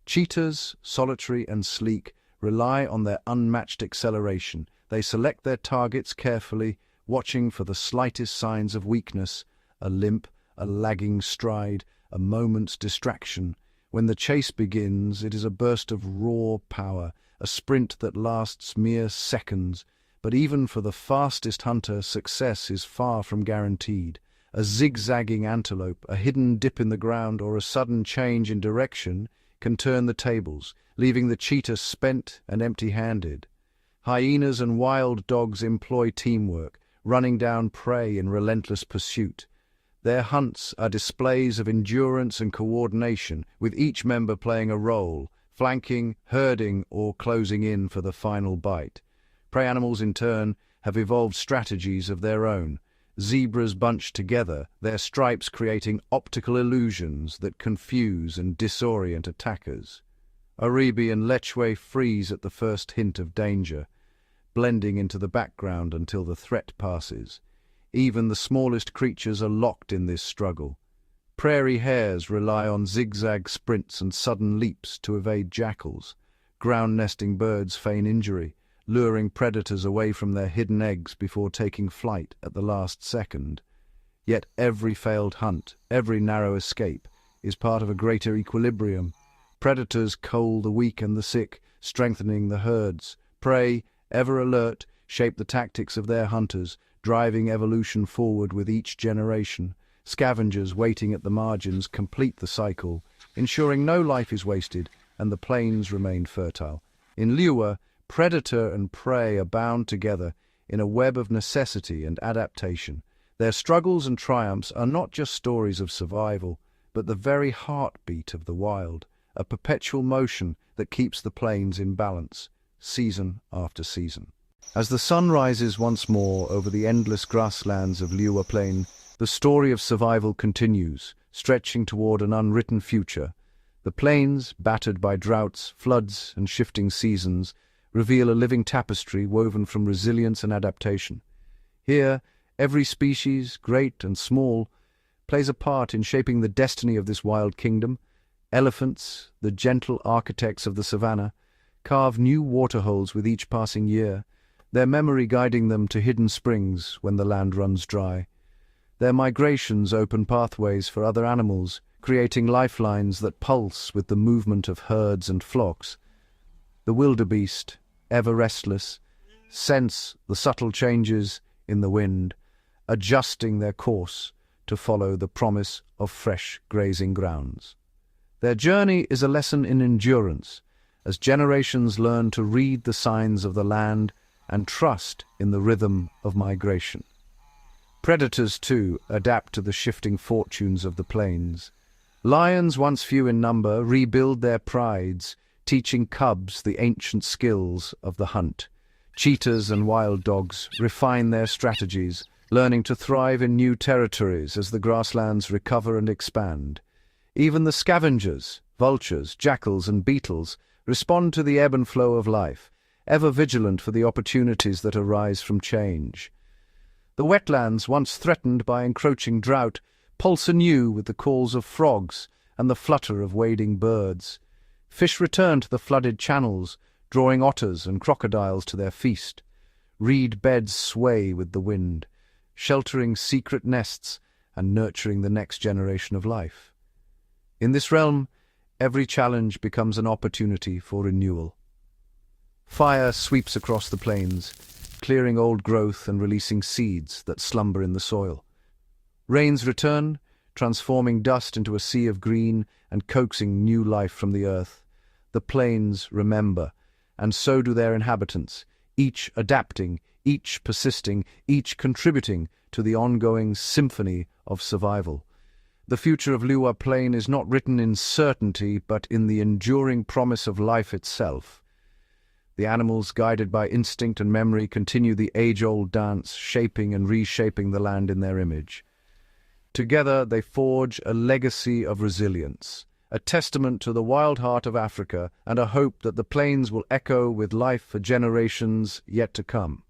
Cheetahs, solitary and sleek, rely on their unmatched acceleration. They select their targets carefully, watching for the slightest signs of weakness, a limp, a lagging stride, a moment's distraction. When the chase begins, it is a burst of raw power, a sprint that lasts mere seconds. But even for the fastest hunter, success is far from guaranteed. A zigzagging antelope, a hidden dip in the ground, or a sudden change in direction can turn the tables, leaving the cheetah spent and empty-handed. Hyenas and wild dogs employ teamwork, running down prey in relentless pursuit. Their hunts are displays of endurance and coordination, with each member playing a role, flanking, herding, or closing in for the final bite. Prey animals, in turn, have evolved strategies of their own. Zebras bunch together, their stripes creating optical illusions that confuse and disorient attackers. Oribi and Lechwe freeze at the first hint of danger, blending into the background until the threat passes. Even the smallest creatures are locked in this struggle. Prairie hares rely on zigzag sprints and sudden leaps to evade jackals. Ground-nesting birds feign injury, luring predators away from their hidden eggs before taking flight at the last second. Yet every failed hunt, every narrow escape, is part of a greater equilibrium. Predators cull the weak and the sick, strengthening the herds. Prey, ever alert, shape the tactics of their hunters, driving evolution forward with each generation. Scavengers waiting at the margins complete the cycle, ensuring no life is wasted and the plains remain fertile. In Liuwa, predator and prey are bound together in a web of necessity and adaptation. Their struggles and triumphs are not just stories of survival, but the very heartbeat of the wild, a perpetual motion that keeps the plains in balance, season after season. As the sun rises once more over the endless grasslands of Liuwa Plain, the story of survival continues, stretching toward an unwritten future. The plains, battered by droughts, floods, and shifting seasons, reveal a living tapestry woven from resilience and adaptation. Here, every species, great and small, plays a part in shaping the destiny of this wild kingdom. Elephants, the gentle architects of the savanna, carve new waterholes with each passing year, their memory guiding them to hidden springs when the land runs dry. Their migrations open pathways for other animals, creating lifelines that pulse with the movement of herds and flocks. The wildebeest, ever restless, sense the subtle changes in the wind, adjusting their course to follow the promise of fresh grazing grounds. Their journey is a lesson in endurance, as generations learn to read the signs of the land and trust in the rhythm of migration. Predators, too, adapt to the shifting fortunes of the plains. Lions, once few in number, rebuild their prides, teaching cubs the ancient skills of the hunt. Cheetahs and wild dogs refine their strategies, learning to thrive in new territories as the grasslands recover and expand. Even the scavengers, vultures, jackals, and beetles respond to the ebb and flow of life, ever vigilant for the opportunities that arise from change. The wetlands, once threatened by encroaching drought, pulse anew with the calls of frogs and the flutter of wading birds. Fish return to the flooded channels, drawing otters and crocodiles to their feast. Reed beds sway with the wind, sheltering secret nests and nurturing the next generation of life. In this realm, every challenge becomes an opportunity for renewal. Fire sweeps across the plains, clearing old growth and releasing seeds that slumber in the soil. Rains return, transforming dust into a sea of green and coaxing new life from the earth. The plains remember, and so do their inhabitants, each adapting, each persisting, each contributing to the ongoing symphony of survival. The future of Liuwa Plain is not written in certainty, but in the enduring promise of life itself. The animals, guided by instinct and memory, continue the age-old dance, shaping and reshaping the land in their image. Together they forge a legacy of resilience, a testament to the wild heart of Africa and a hope that the plains will echo with life for generations yet to come.